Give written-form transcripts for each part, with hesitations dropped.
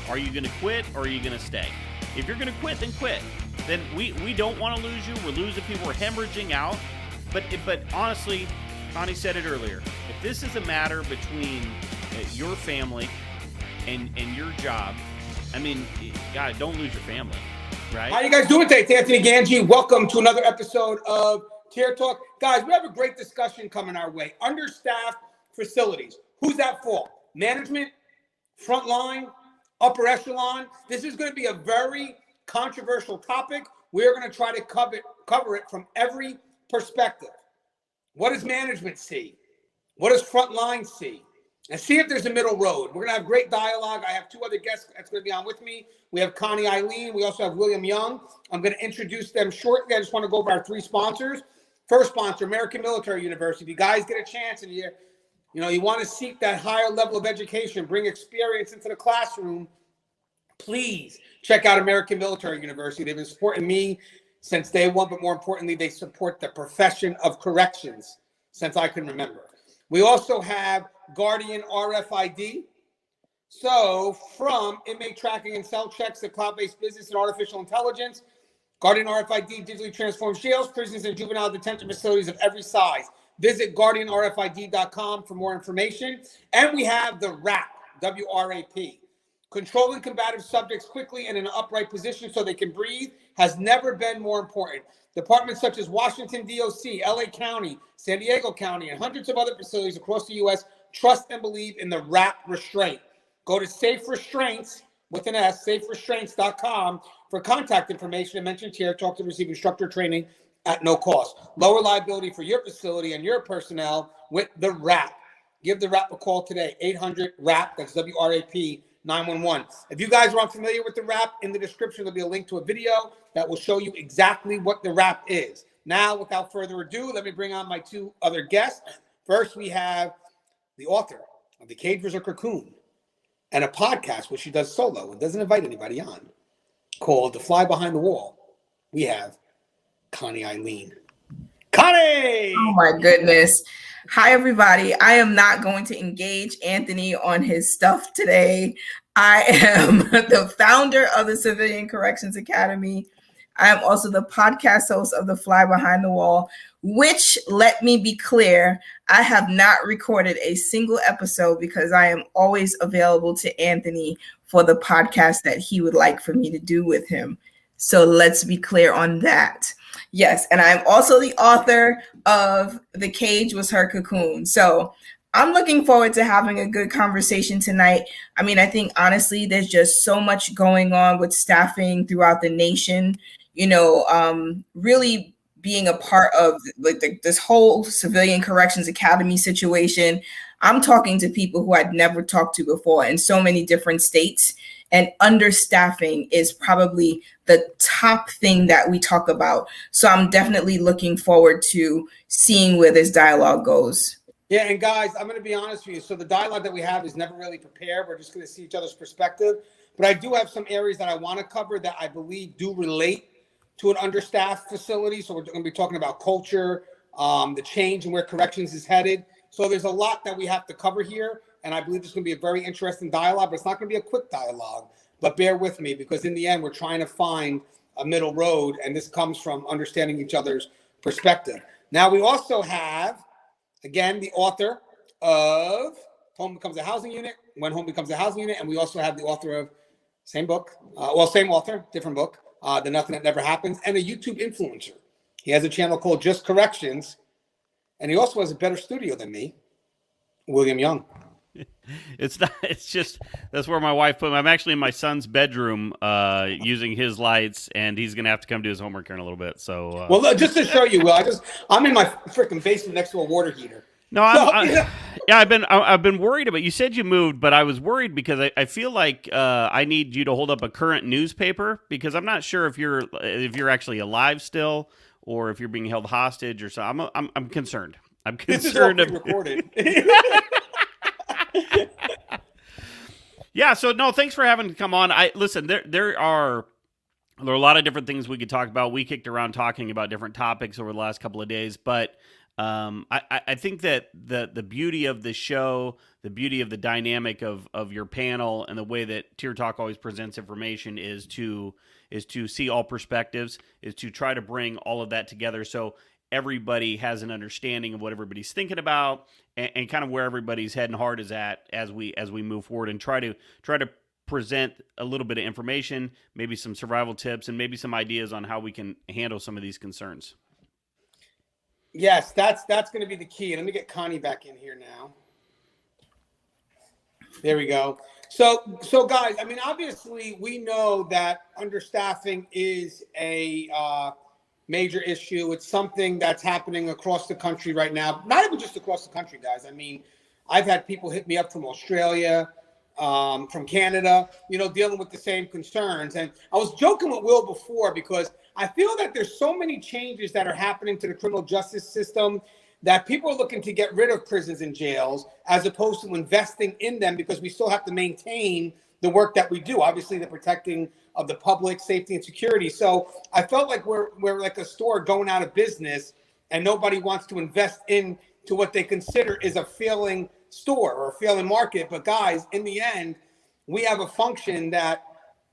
Are you going to quit or are you going to stay? If you're going to quit, then quit. Then we don't want to lose you. We're losing people. We're hemorrhaging out. But honestly, Connie said it earlier. If this is a matter between your family and your job, I mean, God, don't lose your family, right? How you guys doing today? It's Anthony Gangi. Welcome to another episode of Tier Talk. Guys, we have a great discussion coming our way. Understaffed facilities. Who's at fault? Management? Frontline? Upper echelon? This is going to be a very controversial topic. We're going to try to cover it from every perspective. What does management see? What does Frontline see? And see if there's a middle road. We're going to have great dialogue. I have two other guests that's going to be on with me. We have Connie, Alleyne. We also have William Young. I'm going to introduce them shortly. I just want to go over our three sponsors. First sponsor, American Military University. If you guys get a chance and you want to seek that higher level of education, bring experience into the classroom, please check out American Military University. They've been supporting me since day one, but more importantly, they support the profession of corrections since I can remember. We also have Guardian RFID. So from inmate tracking and cell checks to cloud-based business and artificial intelligence, Guardian RFID digitally transforms jails, prisons, and juvenile detention facilities of every size. Visit guardianrfid.com for more information. And we have the WRAP, W-R-A-P. Controlling combative subjects quickly and in an upright position so they can breathe has never been more important. Departments such as Washington, D.O.C., L.A. County, San Diego County, and hundreds of other facilities across the U.S. trust and believe in the WRAP restraint. Go to Safe Restraints, with an S, saferestraints.com for contact information and mention Tier Talk to receive instructor training at no cost. Lower liability for your facility and your personnel with the WRAP. Give the WRAP a call today, 800-WRAP, that's W-R-A-P, 911. If you guys are unfamiliar with the WRAP, in the description there'll be a link to a video that will show you exactly what the WRAP is. Now, without further ado, let me bring on my two other guests. First, we have the author of The Cage vs. Cocoon and a podcast which she does solo and doesn't invite anybody on, called The Fly Behind the Wall. We have Connie Alleyne. Connie! Oh my goodness. Hi, everybody. I am not going to engage Anthony on his stuff today. I am the founder of the Civilian Corrections Academy. I am also the podcast host of The Fly Behind the Wall, which, let me be clear, I have not recorded a single episode because I am always available to Anthony for the podcast that he would like for me to do with him. So let's be clear on that. Yes, and I'm also the author of The Cage Was Her Cocoon. So I'm looking forward to having a good conversation tonight. I mean, I think honestly, there's just so much going on with staffing throughout the nation. Really being a part of this whole Civilian Corrections Academy situation. I'm talking to people who I'd never talked to before in so many different states. And understaffing is probably the top thing that we talk about. So I'm definitely looking forward to seeing where this dialogue goes. Yeah, and guys, I'm going to be honest with you. So the dialogue that we have is never really prepared. We're just going to see each other's perspective. But I do have some areas that I want to cover that I believe do relate to an understaffed facility. So we're going to be talking about culture, the change and where corrections is headed. So there's a lot that we have to cover here. And I believe it's going to be a very interesting dialogue, but it's not going to be a quick dialogue. But bear with me, because in the end, we're trying to find a middle road. And this comes from understanding each other's perspective. Now, we also have, again, the author of Home Becomes a Housing Unit, When Home Becomes a Housing Unit. And we also have the author of same book, same author, different book, The Nothing That Never Happens, and a YouTube influencer. He has a channel called Just Corrections. And he also has a better studio than me, William Young. It's not. It's just that's where my wife put me. I'm actually in my son's bedroom, using his lights, and he's gonna have to come do his homework here in a little bit. So, well, just to show you, I'm in my freaking basement next to a water heater. No, I've been worried about. You said you moved, but I was worried because I feel like I need you to hold up a current newspaper because I'm not sure if you're actually alive still or if you're being held hostage or so. I'm concerned. I'm concerned. This is all recorded. Yeah, so no, thanks for having to come on. Listen, there are a lot of different things we could talk about. We kicked around talking about different topics over the last couple of days, but I think that the beauty of the show, the beauty of the dynamic of your panel, and the way that Tier Talk always presents information is to see all perspectives, is to try to bring all of that together so everybody has an understanding of what everybody's thinking about, and kind of where everybody's head and heart is at as we move forward, and try to present a little bit of information, maybe some survival tips, and maybe some ideas on how we can handle some of these concerns. Yes, that's going to be the key. Let me get Connie back in here now. There we go. So guys, I mean, obviously we know that understaffing is a major issue. It's something that's happening across the country right now. Not even just across the country, guys. I mean, I've had people hit me up from Australia, from Canada, dealing with the same concerns. And I was joking with Will before because I feel that there's so many changes that are happening to the criminal justice system that people are looking to get rid of prisons and jails as opposed to investing in them, because we still have to maintain the work that we do. Obviously, the protecting of the public safety and security. So I felt like we're like a store going out of business, and nobody wants to invest into what they consider is a failing store or a failing market. But guys, in the end, we have a function that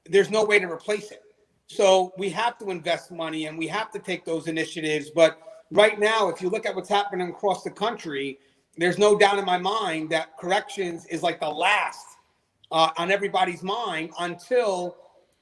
there's no way to replace it. So we have to invest money and we have to take those initiatives. But right now, if you look at what's happening across the country, there's no doubt in my mind that corrections is like the last on everybody's mind until,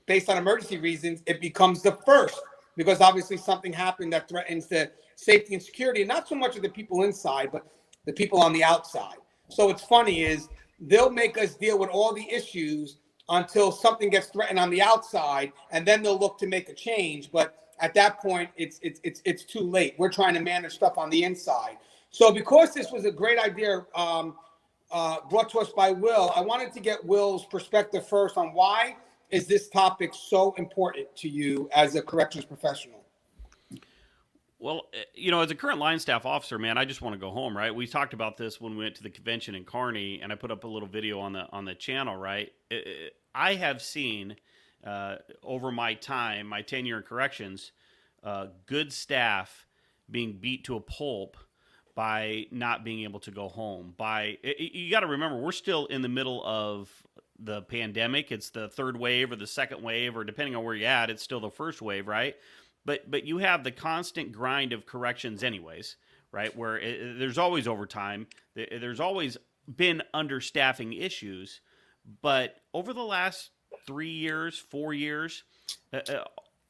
based on emergency reasons, it becomes the first, because obviously something happened that threatens the safety and security, and not so much of the people inside, but the people on the outside. So what's funny is they'll make us deal with all the issues until something gets threatened on the outside, and then they'll look to make a change. But at that point, it's too late. We're trying to manage stuff on the inside. So because this was a great idea brought to us by Will, I wanted to get Will's perspective first on why is this topic so important to you as a corrections professional? Well, as a current line staff officer, man, I just want to go home, right? We talked about this when we went to the convention in Connie, and I put up a little video on the channel, right? I have seen over my time, my tenure in corrections, good staff being beat to a pulp by not being able to go home. You got to remember, we're still in the middle of the pandemic. It's the third wave or the second wave, or depending on where you're at, it's still the first wave, right? But you have the constant grind of corrections anyways, right? Where there's always overtime. There's always been understaffing issues. But over the last 3 years, 4 years,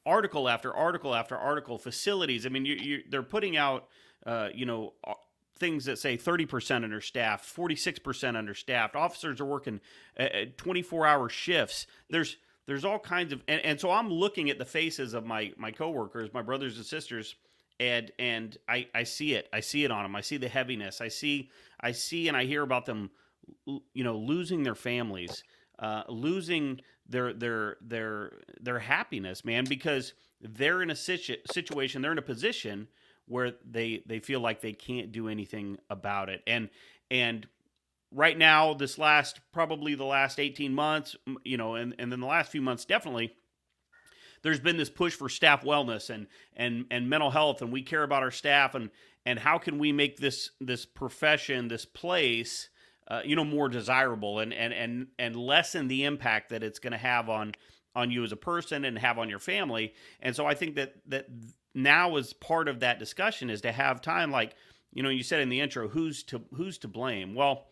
article after article after article, facilities, I mean, they're putting out, things that say 30% understaffed, 46% understaffed. Officers are working 24-hour shifts. There's all kinds of, and so I'm looking at the faces of my coworkers, my brothers and sisters, and I see it. I see it on them. I see the heaviness. I see and I hear about them, losing their families, losing their happiness, man, because they're in a situation, they're in a position where they feel like they can't do anything about it. And right now, probably the last 18 months, and then the last few months, definitely, there's been this push for staff wellness and mental health, and we care about our staff, and how can we make this profession, this place, more desirable and lessen the impact that it's going to have on you as a person and have on your family. And so I think that now is part of that discussion, is to have time, like, you said in the intro, who's to blame? Well,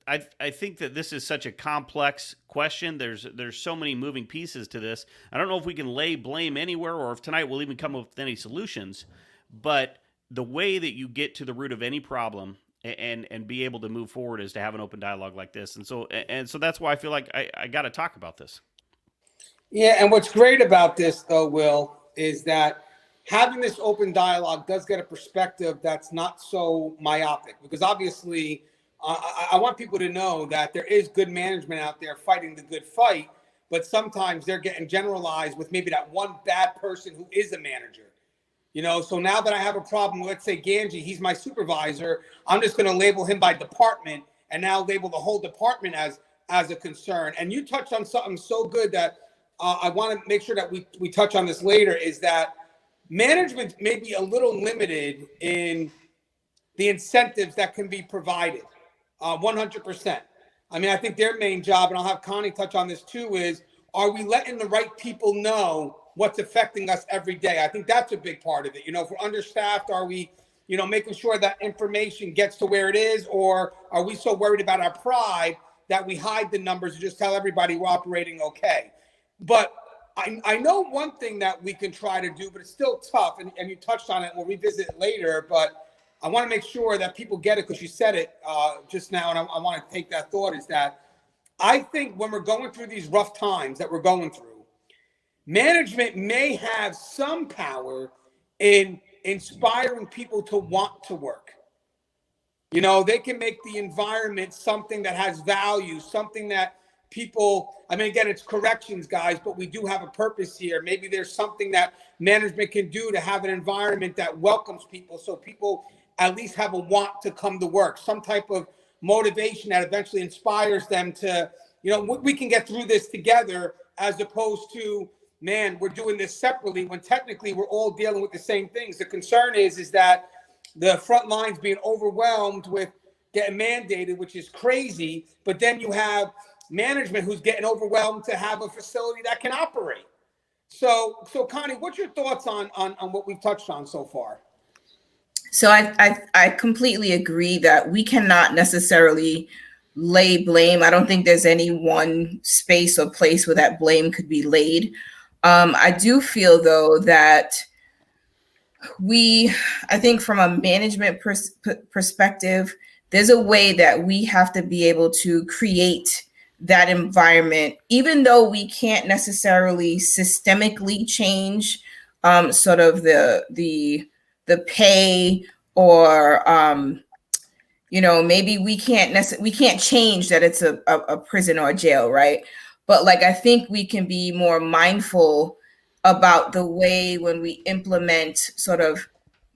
I think that this is such a complex question. There's so many moving pieces to this. I don't know if we can lay blame anywhere, or if tonight we'll even come up with any solutions. But the way that you get to the root of any problem and be able to move forward is to have an open dialogue like this. And so that's why I feel like I got to talk about this. Yeah, and what's great about this, though, Will, is that having this open dialogue does get a perspective that's not so myopic, because obviously I want people to know that there is good management out there fighting the good fight, but sometimes they're getting generalized with maybe that one bad person who is a manager. So now that I have a problem, let's say Gangi, he's my supervisor, I'm just going to label him by department and now label the whole department as a concern. And you touched on something so good that I want to make sure that we touch on this later, is that management may be a little limited in the incentives that can be provided, 100%. I mean, I think their main job, and I'll have Connie touch on this too, is are we letting the right people know what's affecting us every day? I think that's a big part of it. You know, if we're understaffed, are we, you know, making sure that information gets to where it is, or are we so worried about our pride that we hide the numbers and just tell everybody we're operating okay? But I know one thing that we can try to do, but it's still tough, and you touched on it, we'll revisit it later, but I want to make sure that people get it because you said it just now, and I want to take that thought, is that I think when we're going through these rough times that we're going through, management may have some power in inspiring people to want to work. You know, they can make the environment something that has value, something that people, I mean, again, it's corrections, guys, but we do have a purpose here. Maybe there's something that management can do to have an environment that welcomes people, so people at least have a want to come to work, some type of motivation that eventually inspires them to, you know, we can get through this together, as opposed to, man, we're doing this separately when technically we're all dealing with the same things. The concern is that the front line's being overwhelmed with getting mandated, which is crazy, but then you have management who's getting overwhelmed to have a facility that can operate. So Connie, what's your thoughts on what we've touched on so far? So I completely agree that we cannot necessarily lay blame. I don't think there's any one space or place where that blame could be laid. I do feel, though, that I think from a management perspective, there's a way that we have to be able to create that environment, even though we can't necessarily systemically change sort of the pay, or you know, maybe we can't change that it's a prison or a jail, right? But like, I think we can be more mindful about the way when we implement sort of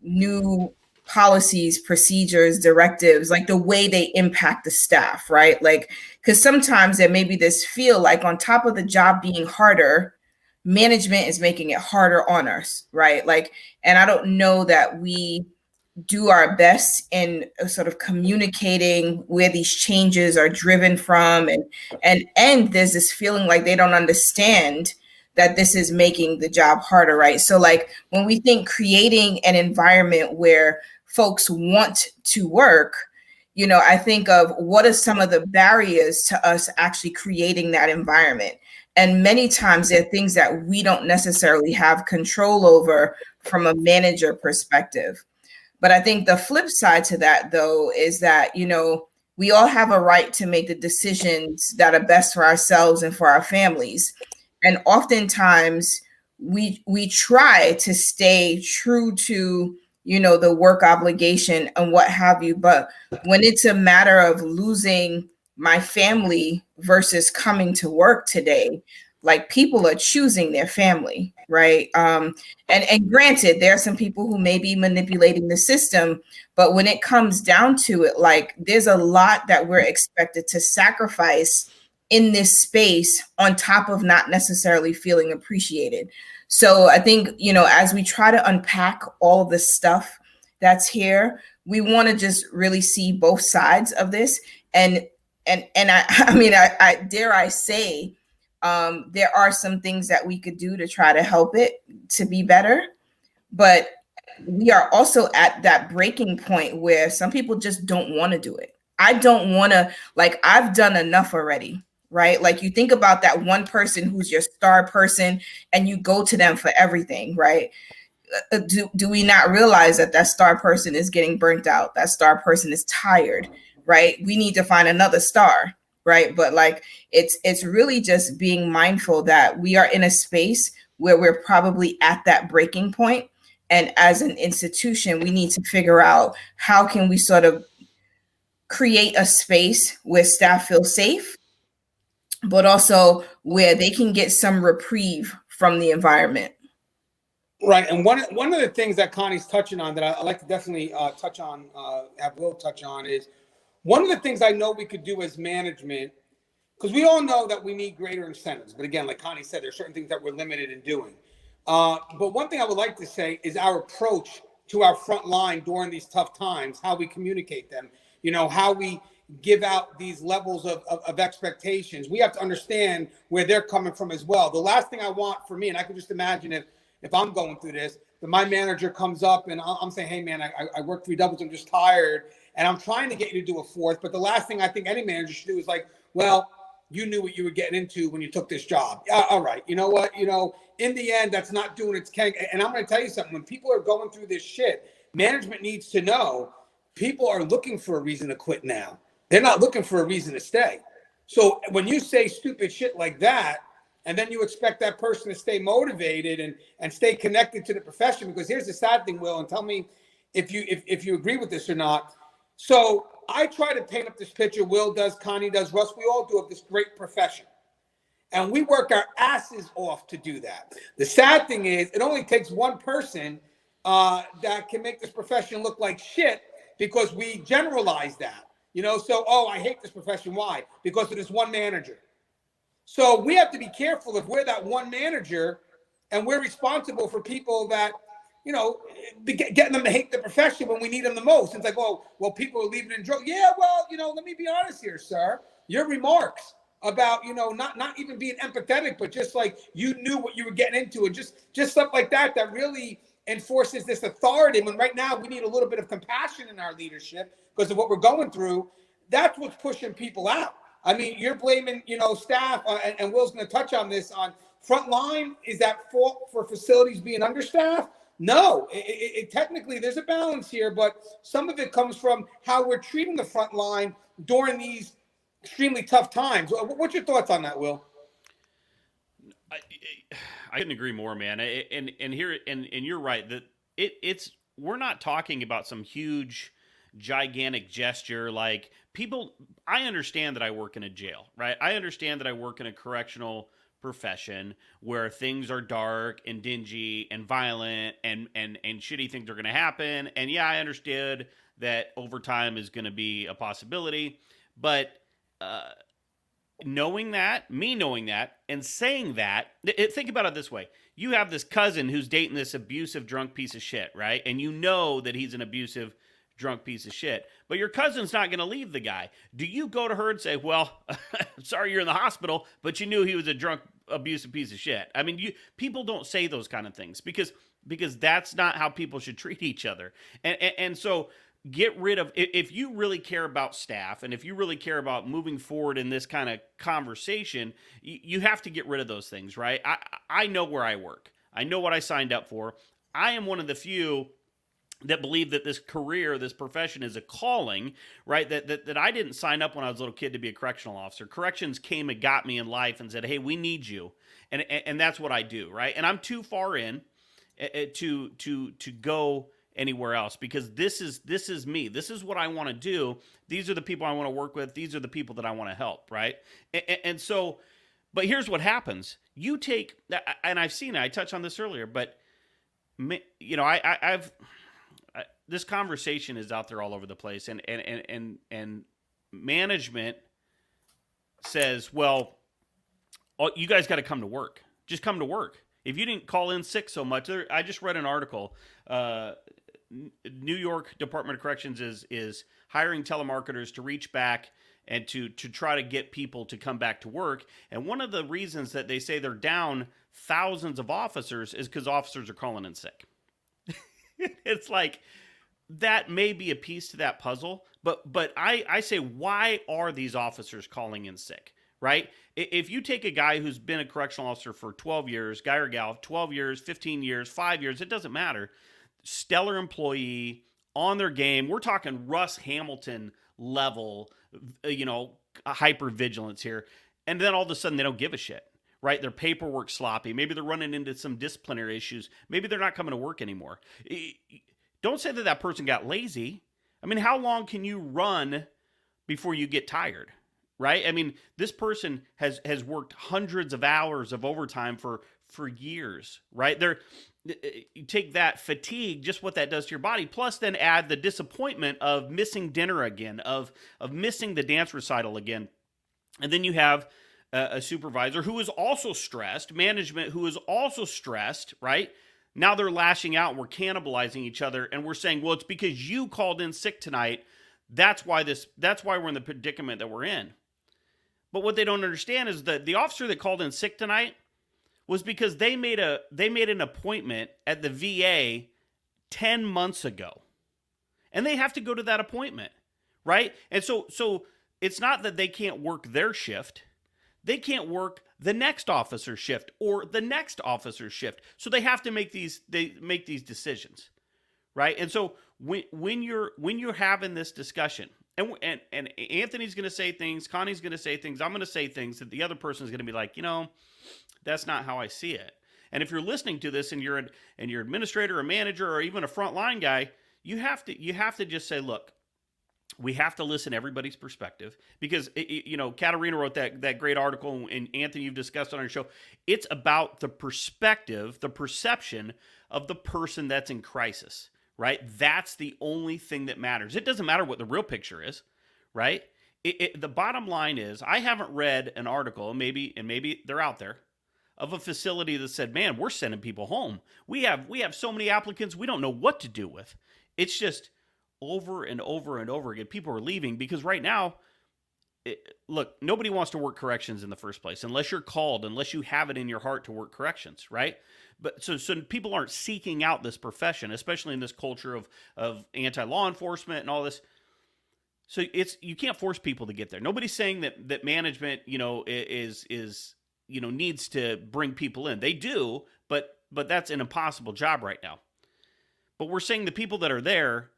new policies, procedures, directives, like the way they impact the staff, right? Like, because sometimes there may be this feel like on top of the job being harder, management is making it harder on us, right? Like, and I don't know that we do our best in sort of communicating where these changes are driven from, and there's this feeling like they don't understand that this is making the job harder, right? So like when we think creating an environment where folks want to work, you know, I think of what are some of the barriers to us actually creating that environment. And many times there are things that we don't necessarily have control over from a manager perspective. But I think the flip side to that, though, is that, you know, we all have a right to make the decisions that are best for ourselves and for our families. And oftentimes we try to stay true to, you know, the work obligation and what have you. But when it's a matter of losing my family versus coming to work today, like people are choosing their family, right? And granted, there are some people who may be manipulating the system, but when it comes down to it, like there's a lot that we're expected to sacrifice in this space on top of not necessarily feeling appreciated. So I think, you know, as we try to unpack all the stuff that's here, we want to just really see both sides of this. And I mean, I dare I say, there are some things that we could do to try to help it to be better, but we are also at that breaking point where some people just don't want to do it. I don't want to, like, I've done enough already, right? Like you think about that one person who's your star person and you go to them for everything, right? Do we not realize that that star person is getting burnt out? That star person is tired, right? We need to find another star, right? But like, it's really just being mindful that we are in a space where we're probably at that breaking point. And as an institution, we need to figure out how can we sort of create a space where staff feel safe, but also where they can get some reprieve from the environment. Right. And one of the things that Connie's touching on that I like to definitely touch on, will touch on, is one of the things I know we could do as management, because we all know that we need greater incentives. But again, like Connie said, there's certain things that we're limited in doing. But one thing I would like to say is our approach to our front line during these tough times, how we communicate them, how we give out these levels of expectations. We have to understand where they're coming from as well. The last thing I want for me, and I can just imagine if I'm going through this, that my manager comes up and I'm saying, hey, man, I work 3 doubles. I'm just tired. And I'm trying to get you to do a 4th. But the last thing I think any manager should do is like, well, you knew what you were getting into when you took this job. All right. You know what? In the end, that's not doing its keg. And I'm going to tell you something. When people are going through this shit, management needs to know people are looking for a reason to quit now. They're not looking for a reason to stay. So when you say stupid shit like that, and then you expect that person to stay motivated and stay connected to the profession, because here's the sad thing, Will, and tell me if you agree with this or not. So I try to paint up this picture. Will does, Connie does, Russ, we all do, of this great profession. And we work our asses off to do that. The sad thing is it only takes one person that can make this profession look like shit, because we generalize that. So, I hate this profession. Why? Because of this one manager. So we have to be careful if we're that one manager and we're responsible for people that, getting them to hate the profession when we need them the most. It's like, well, people are leaving in droves. Yeah, well, let me be honest here, sir. Your remarks about, not even being empathetic, but just like you knew what you were getting into, and just stuff like that really enforces this authority. When right now we need a little bit of compassion in our leadership because of what we're going through. That's what's pushing people out. I mean, you're blaming, staff, and Will's going to touch on this, on Frontline. Is that fault for facilities being understaffed? No, it technically there's a balance here, but some of it comes from how we're treating the front line during these extremely tough times. What's your thoughts on that, Will? I couldn't agree more, man. And you're right that it's we're not talking about some huge, gigantic gesture like people. I understand that I work in a jail, right? I understand that I work in a correctional profession where things are dark and dingy and violent and shitty things are going to happen. And yeah, I understood that overtime is going to be a possibility, but knowing that and saying that, think about it this way. You have this cousin who's dating this abusive drunk piece of shit, right? And you know that he's an abusive drunk piece of shit, but your cousin's not going to leave the guy. Do you go to her and say, well, sorry you're in the hospital, but you knew he was a drunk, abusive piece of shit? I mean, people don't say those kind of things because that's not how people should treat each other. And so get rid of, if you really care about staff and if you really care about moving forward in this kind of conversation, you have to get rid of those things, right? I know where I work. I know what I signed up for. I am one of the few that believe that this career, this profession is a calling, right? That I didn't sign up when I was a little kid to be a correctional officer. Corrections came and got me in life and said, hey, we need you. And that's what I do, right? And I'm too far in to go anywhere else because this is me. This is what I want to do. These are the people I want to work with. These are the people that I want to help, right? And so, but here's what happens. You take, and I've seen it, I touched on this earlier, but I've this conversation is out there all over the place, and management says, well, you guys got to come to work. Just come to work. If you didn't call in sick so much, I just read an article. New York Department of Corrections is hiring telemarketers to reach back and to try to get people to come back to work. And one of the reasons that they say they're down thousands of officers is because officers are calling in sick. It's like, that may be a piece to that puzzle, but I say, why are these officers calling in sick, right? If you take a guy who's been a correctional officer for 12 years, guy or gal, 12 years, 15 years, 5 years, it doesn't matter. Stellar employee, on their game. We're talking Russ Hamilton level, hypervigilance here. And then all of a sudden they don't give a shit, right? Their paperwork's sloppy. Maybe they're running into some disciplinary issues. Maybe they're not coming to work anymore. Don't say that person got lazy. I mean, how long can you run before you get tired, right? I mean, this person has worked hundreds of hours of overtime for years, right? You take that fatigue, just what that does to your body, plus then add the disappointment of missing dinner again, of missing the dance recital again. And then you have a supervisor who is also stressed, management who is also stressed, right? Now they're lashing out and we're cannibalizing each other, and we're saying, well, it's because you called in sick tonight. That's why we're in the predicament that we're in. But what they don't understand is that the officer that called in sick tonight was because they made an appointment at the VA 10 months ago. And they have to go to that appointment, right? And so it's not that they can't work their shift. They can't work the next officer's shift or the next officer's shift. So they have to make these decisions, right? And so when you're having this discussion, and Anthony's going to say things, Connie's going to say things, I'm going to say things that the other person is going to be like, that's not how I see it. And if you're listening to this and you're an administrator, a manager, or even a frontline guy, you have to just say, look, we have to listen to everybody's perspective, because Katarina wrote that great article, and Anthony, you've discussed on our show. It's about the perspective, the perception of the person that's in crisis, right? That's the only thing that matters. It doesn't matter what the real picture is, right? The bottom line is, I haven't read an article, and maybe they're out there, of a facility that said, man, we're sending people home. We have so many applicants, we don't know what to do with. It's just over and over and over again, people are leaving because right now, look, nobody wants to work corrections in the first place unless you're called, unless you have it in your heart to work corrections, right? But so people aren't seeking out this profession, especially in this culture of anti-law enforcement and all this. So you can't force people to get there. Nobody's saying that management, is needs to bring people in. They do, but that's an impossible job right now. But we're saying the people that are there,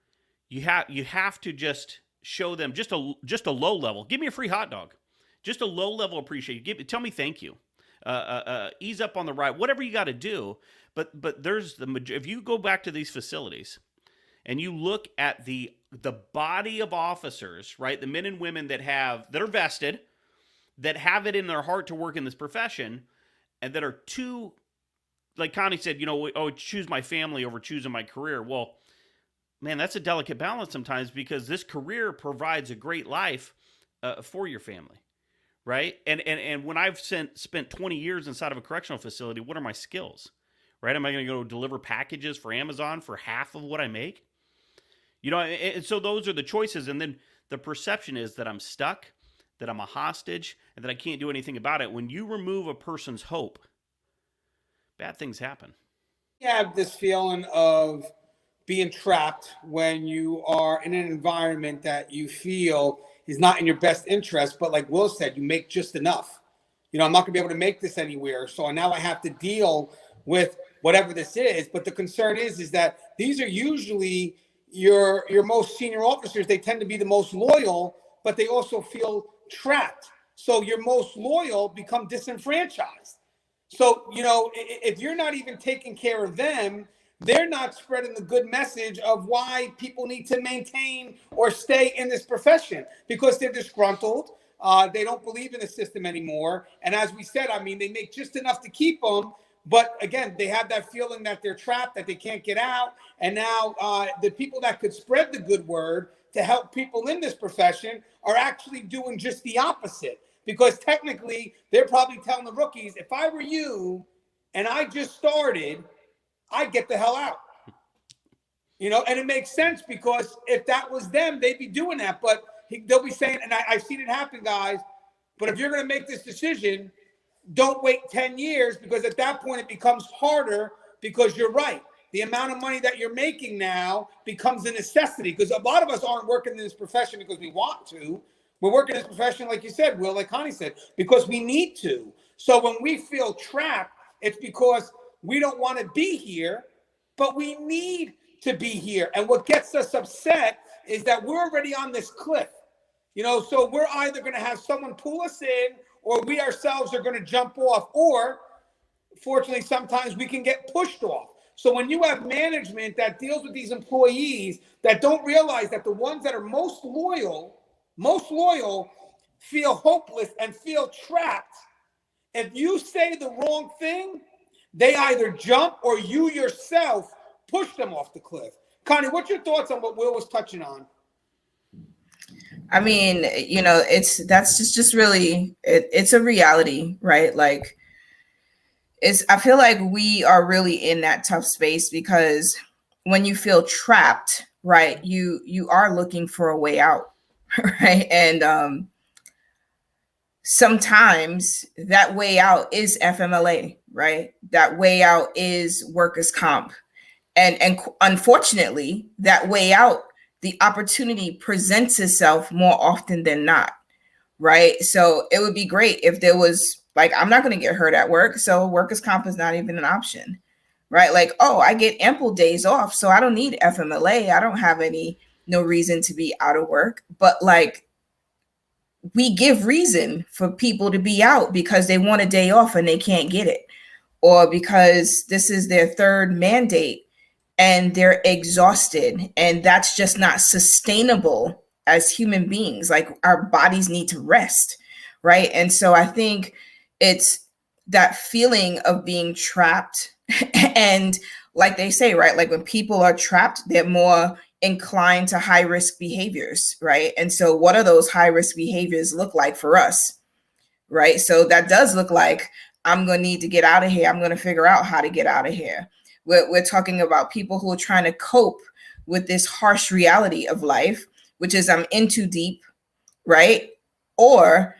you have to just show them just a low level. Give me a free hot dog, just a low level appreciation. Tell me thank you. Ease up on the ride. Whatever you got to do. But there's if you go back to these facilities and you look at the body of officers, right, the men and women that are vested, that have it in their heart to work in this profession, and that are too, like Connie said, choose my family over choosing my career. Well, man, that's a delicate balance sometimes, because this career provides a great life for your family, right? And when I've spent 20 years inside of a correctional facility, what are my skills, right? Am I going to go deliver packages for Amazon for half of what I make? And so those are the choices. And then the perception is that I'm stuck, that I'm a hostage, and that I can't do anything about it. When you remove a person's hope, bad things happen. You have this feeling of being trapped when you are in an environment that you feel is not in your best interest, but like Will said, you make just enough. I'm not going to be able to make this anywhere, so now I have to deal with whatever this is. But the concern is that these are usually your most senior officers. They tend to be the most loyal, but they also feel trapped. So your most loyal become disenfranchised. So, if you're not even taking care of them, they're not spreading the good message of why people need to maintain or stay in this profession, because they're disgruntled. They don't believe in the system anymore. And as we said, they make just enough to keep them. But again, they have that feeling that they're trapped, that they can't get out. And now the people that could spread the good word to help people in this profession are actually doing just the opposite. Because technically, they're probably telling the rookies, if I were you and I just started, I'd get the hell out. And it makes sense, because if that was them, they'd be doing that. But they'll be saying, and I've seen it happen, guys, but if you're going to make this decision, don't wait 10 years, because at that point it becomes harder, because you're right. The amount of money that you're making now becomes a necessity, because a lot of us aren't working in this profession because we want to. We're working in this profession, like you said, Will, like Connie said, because we need to. So when we feel trapped, it's because we don't want to be here, but we need to be here. And what gets us upset is that we're already on this cliff. So we're either going to have someone pull us in, or we ourselves are going to jump off, or fortunately, sometimes we can get pushed off. So when you have management that deals with these employees that don't realize that the ones that are most loyal feel hopeless and feel trapped, if you say the wrong thing, they either jump or you yourself push them off the cliff. Connie, what's your thoughts on what Will was touching on? I mean, that's just really it's a reality, right? Like I feel like we are really in that tough space because when you feel trapped, right, you are looking for a way out, right? And sometimes that way out is FMLA, right? That way out is workers' comp. And unfortunately, that way out, the opportunity presents itself more often than not, right? So it would be great if there was like, I'm not going to get hurt at work, so workers' comp is not even an option, right? Like, oh, I get ample days off, so I don't need FMLA. I don't have no reason to be out of work. But like, we give reason for people to be out because they want a day off and they can't get it, or because this is their third mandate and they're exhausted, and that's just not sustainable as human beings. Like, our bodies need to rest, right? And so I think it's that feeling of being trapped and like they say, right, like when people are trapped, they're more inclined to high risk behaviors, right? And so what do those high risk behaviors look like for us, right? So that does look like, I'm going to need to get out of here. I'm going to figure out how to get out of here. We're talking about people who are trying to cope with this harsh reality of life, which is I'm in too deep, right? Or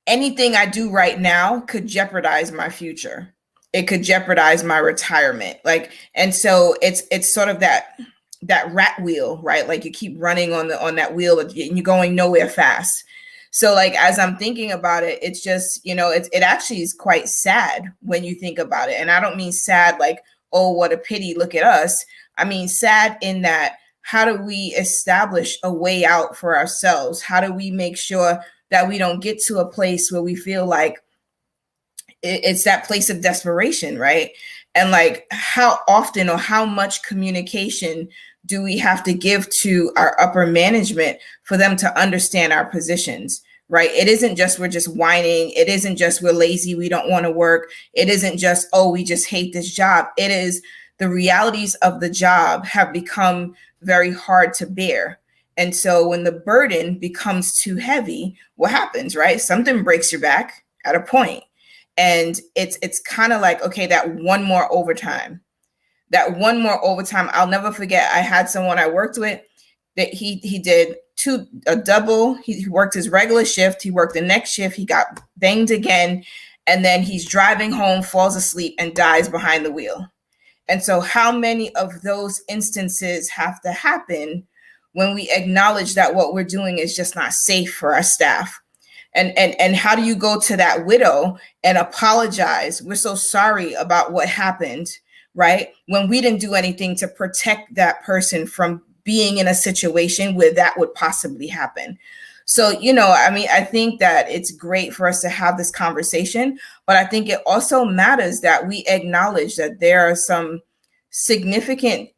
anything I do right now could jeopardize my future. It could jeopardize my retirement. Like, and so it's sort of that rat wheel, right? Like you keep running on that wheel and you're going nowhere fast. So like, as I'm thinking about it, it's just, it actually is quite sad when you think about it. And I don't mean sad like, oh, what a pity, look at us. I mean, sad in that, how do we establish a way out for ourselves? How do we make sure that we don't get to a place where we feel like it's that place of desperation, right? And like, how often or how much communication do we have to give to our upper management for them to understand our positions, right? It isn't just we're just whining. It isn't just we're lazy, we don't want to work. It isn't just, oh, we just hate this job. It is the realities of the job have become very hard to bear. And so when the burden becomes too heavy, what happens, right? Something breaks your back at a point. And it's kind of like, okay, that one more overtime. I'll never forget. I had someone I worked with that he did a double. He worked his regular shift. He worked the next shift. He got banged again. And then he's driving home, falls asleep, and dies behind the wheel. And so how many of those instances have to happen when we acknowledge that what we're doing is just not safe for our staff? And how do you go to that widow and apologize? We're so sorry about what happened, right? When we didn't do anything to protect that person from being in a situation where that would possibly happen. So, I think that it's great for us to have this conversation, but I think it also matters that we acknowledge that there are some significant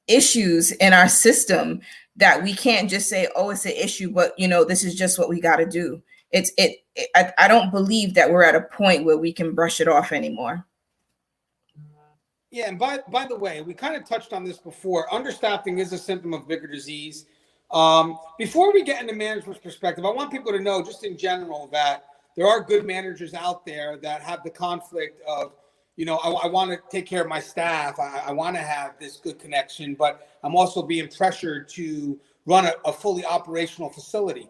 issues in our system that we can't just say, oh, it's an issue, but this is just what we got to do. I don't believe that we're at a point where we can brush it off anymore. Yeah, and by the way, we kind of touched on this before. Understaffing is a symptom of bigger disease. Before we get into management's perspective, I want people to know, just in general, that there are good managers out there that have the conflict of, I want to take care of my staff. I want to have this good connection, but I'm also being pressured to run a fully operational facility.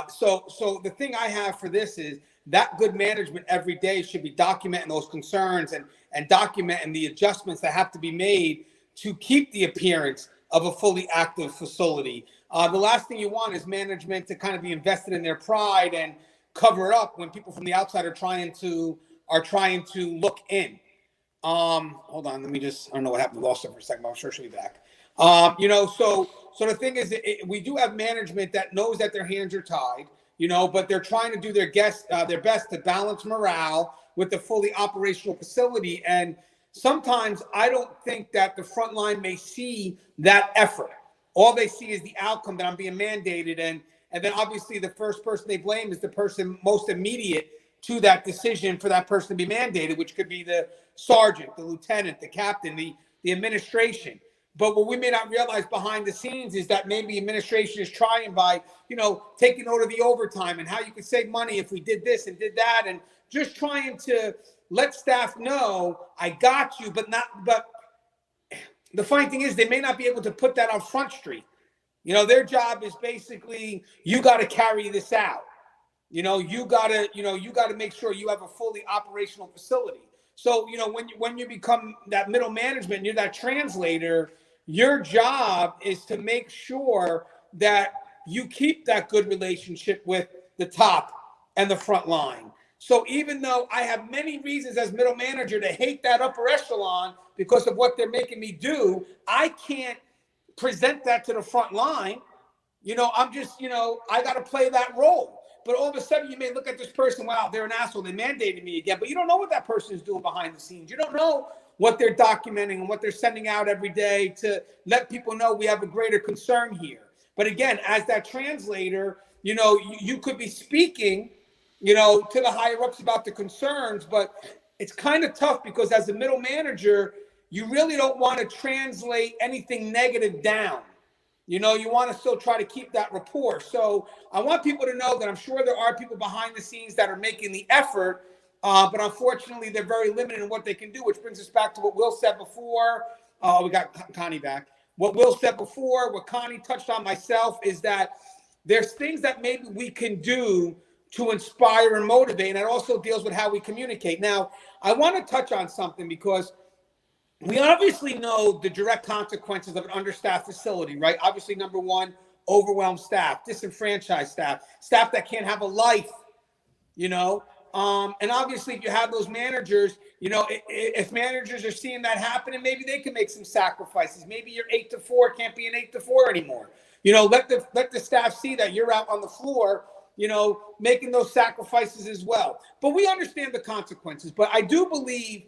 So the thing I have for this is that good management every day should be documenting those concerns and documenting the adjustments that have to be made to keep the appearance of a fully active facility. The last thing you want is management to kind of be invested in their pride and cover it up when people from the outside are trying to look in. Hold on, let me I don't know what happened. Lost it for a second, but I'm sure she'll be back. So the thing is, we do have management that knows that their hands are tied, but they're trying to do their best to balance morale with the fully operational facility. And sometimes I don't think that the front line may see that effort. All they see is the outcome that I'm being mandated. And then obviously the first person they blame is the person most immediate to that decision for that person to be mandated, which could be the sergeant, the lieutenant, the captain, the administration. But what we may not realize behind the scenes is that maybe administration is trying by, taking note of the overtime and how you could save money if we did this and did that, and just trying to let staff know, I got you, but the funny thing is they may not be able to put that on Front Street. Their job is basically, you got to carry this out. You got to make sure you have a fully operational facility. So, when you become that middle management, you're that translator, your job is to make sure that you keep that good relationship with the top and the front line. So even though I have many reasons as middle manager to hate that upper echelon because of what they're making me do, I can't present that to the front line. I'm just, I got to play that role. But all of a sudden you may look at this person, wow, they're an asshole, they mandated me again. But you don't know what that person is doing behind the scenes. You don't know what they're documenting and what they're sending out every day to let people know we have a greater concern here. But again, as that translator, you could be speaking to the higher ups about the concerns, but it's kind of tough because as a middle manager, you really don't want to translate anything negative down. You want to still try to keep that rapport. So I want people to know that I'm sure there are people behind the scenes that are making the effort, but unfortunately they're very limited in what they can do, which brings us back to what Will said before. We got Connie back. What Will said before, what Connie touched on myself, is that there's things that maybe we can do to inspire and motivate, and it also deals with how we communicate. Now, I want to touch on something because we obviously know the direct consequences of an understaffed facility, right? Obviously, number one, overwhelmed staff, disenfranchised staff that can't have a life, and obviously if you have those managers, if managers are seeing that happening, maybe they can make some sacrifices. Maybe your 8 to 4 can't be an 8 to 4 anymore. Let the staff see that you're out on the floor, making those sacrifices as well. But we understand the consequences. But I do believe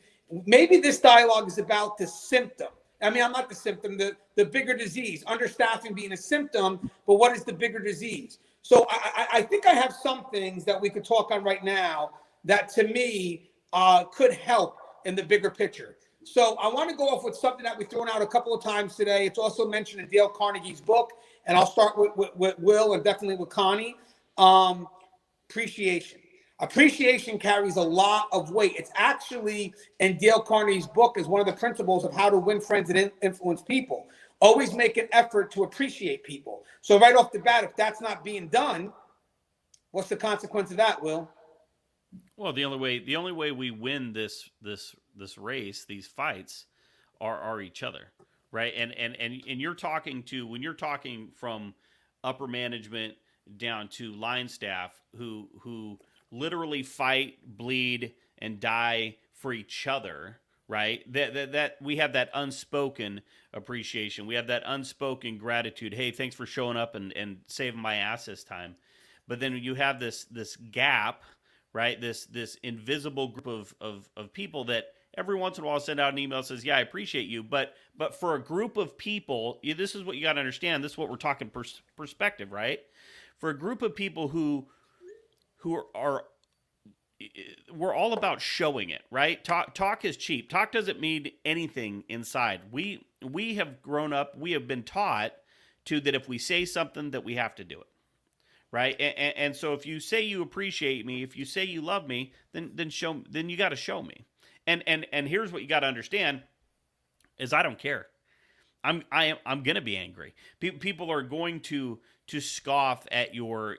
maybe this dialogue is about the symptom. I mean, I'm not the symptom, the bigger disease, understaffing being a symptom, but what is the bigger disease? So I think I have some things that we could talk on right now that to me could help in the bigger picture. So I want to go off with something that we've thrown out a couple of times today. It's also mentioned in Dale Carnegie's book, and I'll start with Will and definitely with Connie. Appreciation. Appreciation carries a lot of weight. It's actually in Dale Carnegie's book as one of the principles of how to win friends and influence people. Always make an effort to appreciate people. So right off the bat, if that's not being done, what's the consequence of that, Will? Well, the only way we win this race, these fights, are each other, right? And you're talking to, when you're talking from upper management down to line staff who literally fight, bleed, and die for each other, right? That we have that unspoken appreciation. We have that unspoken gratitude. Hey, thanks for showing up and saving my ass this time. But then you have this gap, right? This invisible group of people that every once in a while send out an email that says, yeah, I appreciate you. But for a group of people, this is what you got to understand. This is what we're talking perspective, right? For a group of people who are we're all about showing it, right? Talk is cheap. Talk doesn't mean anything inside. We have grown up, we have been taught that if we say something that we have to do it. Right? And so if you say you appreciate me, if you say you love me, then you got to show me. And here's what you got to understand is I don't care. I'm going to be angry. People are going to scoff at your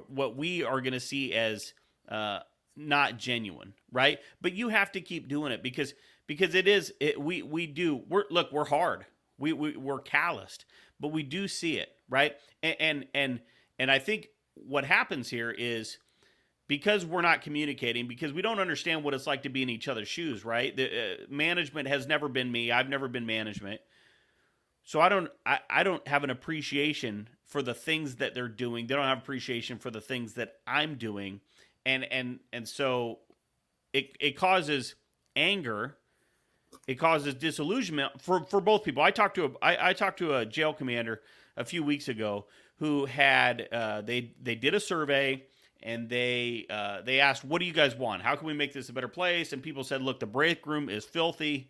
what we are going to see as not genuine, right? But you have to keep doing it because we're hard. We're calloused, but we do see it, right? And I think what happens here is because we're not communicating, because we don't understand what it's like to be in each other's shoes, right? The management has never been me. I've never been management. So I don't have an appreciation for the things that they're doing. They don't have appreciation for the things that I'm doing. And so it causes anger. It causes disillusionment for both people. I talked to a jail commander a few weeks ago who had they did a survey and they asked, what do you guys want? How can we make this a better place? And people said, look, the break room is filthy.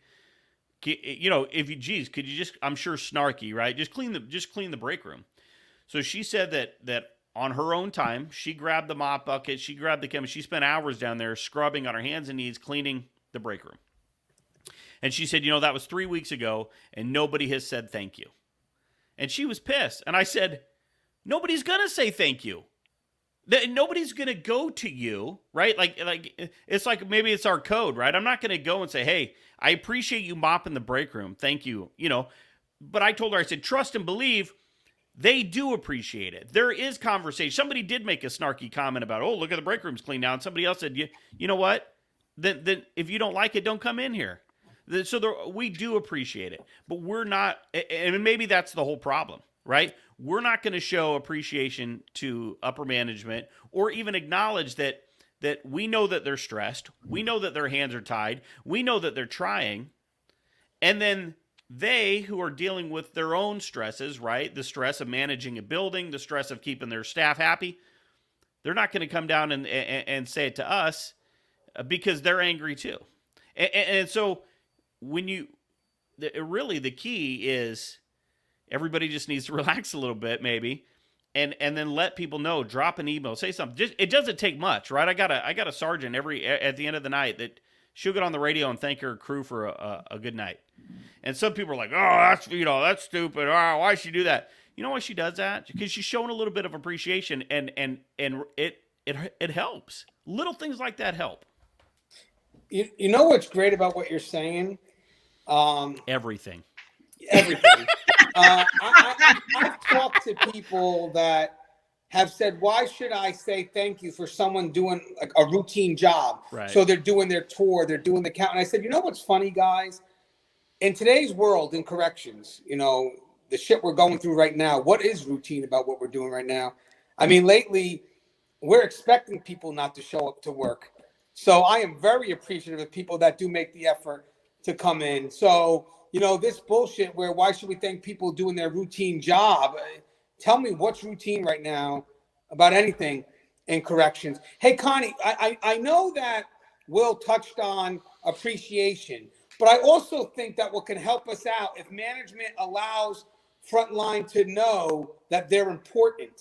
you know, if you, geez, could you just, I'm sure snarky, right? Just clean the break room. So she said that on her own time, she grabbed the mop bucket, she grabbed the chemist, she spent hours down there scrubbing on her hands and knees, cleaning the break room. And she said, you know, that was 3 weeks ago and nobody has said thank you. And she was pissed. And I said, nobody's going to say thank you. Nobody's going to go to you, right? Like it's like maybe it's our code, right? I'm not going to go and say, hey, I appreciate you mopping the break room. Thank you. You know, but I told her, I said, trust and believe they do appreciate it. There is conversation. Somebody did make a snarky comment about, oh, look at the break room's clean now. And somebody else said, you know what? Then if you don't like it, don't come in here. So we do appreciate it, but we're not, and maybe that's the whole problem, right? We're not going to show appreciation to upper management or even acknowledge that we know that they're stressed. We know that their hands are tied. We know that they're trying. And then they who are dealing with their own stresses, right? The stress of managing a building, the stress of keeping their staff happy. They're not going to come down and say it to us because they're angry too. And so really the key is everybody just needs to relax a little bit maybe and then let people know, drop an email, say something. It doesn't take much, right? I got a sergeant at the end of the night that she'll get on the radio and thank her crew for a good night. And some people are like, oh, that's stupid. Oh, why should she do that? You know why she does that? Because she's showing a little bit of appreciation and it helps. Little things like that help. You know what's great about what you're saying? Everything. I've talked to people that have said, why should I say thank you for someone doing like a routine job? Right. So they're doing their tour, they're doing the count. And I said, you know what's funny, guys? In today's world, in corrections, you know, the shit we're going through right now, what is routine about what we're doing right now? I mean, lately, we're expecting people not to show up to work. So I am very appreciative of people that do make the effort to come in. So, you know, this bullshit where why should we thank people doing their routine job? Tell me what's routine right now about anything in corrections. Hey, Connie, I know that Will touched on appreciation, but I also think that what can help us out if management allows Frontline to know that they're important,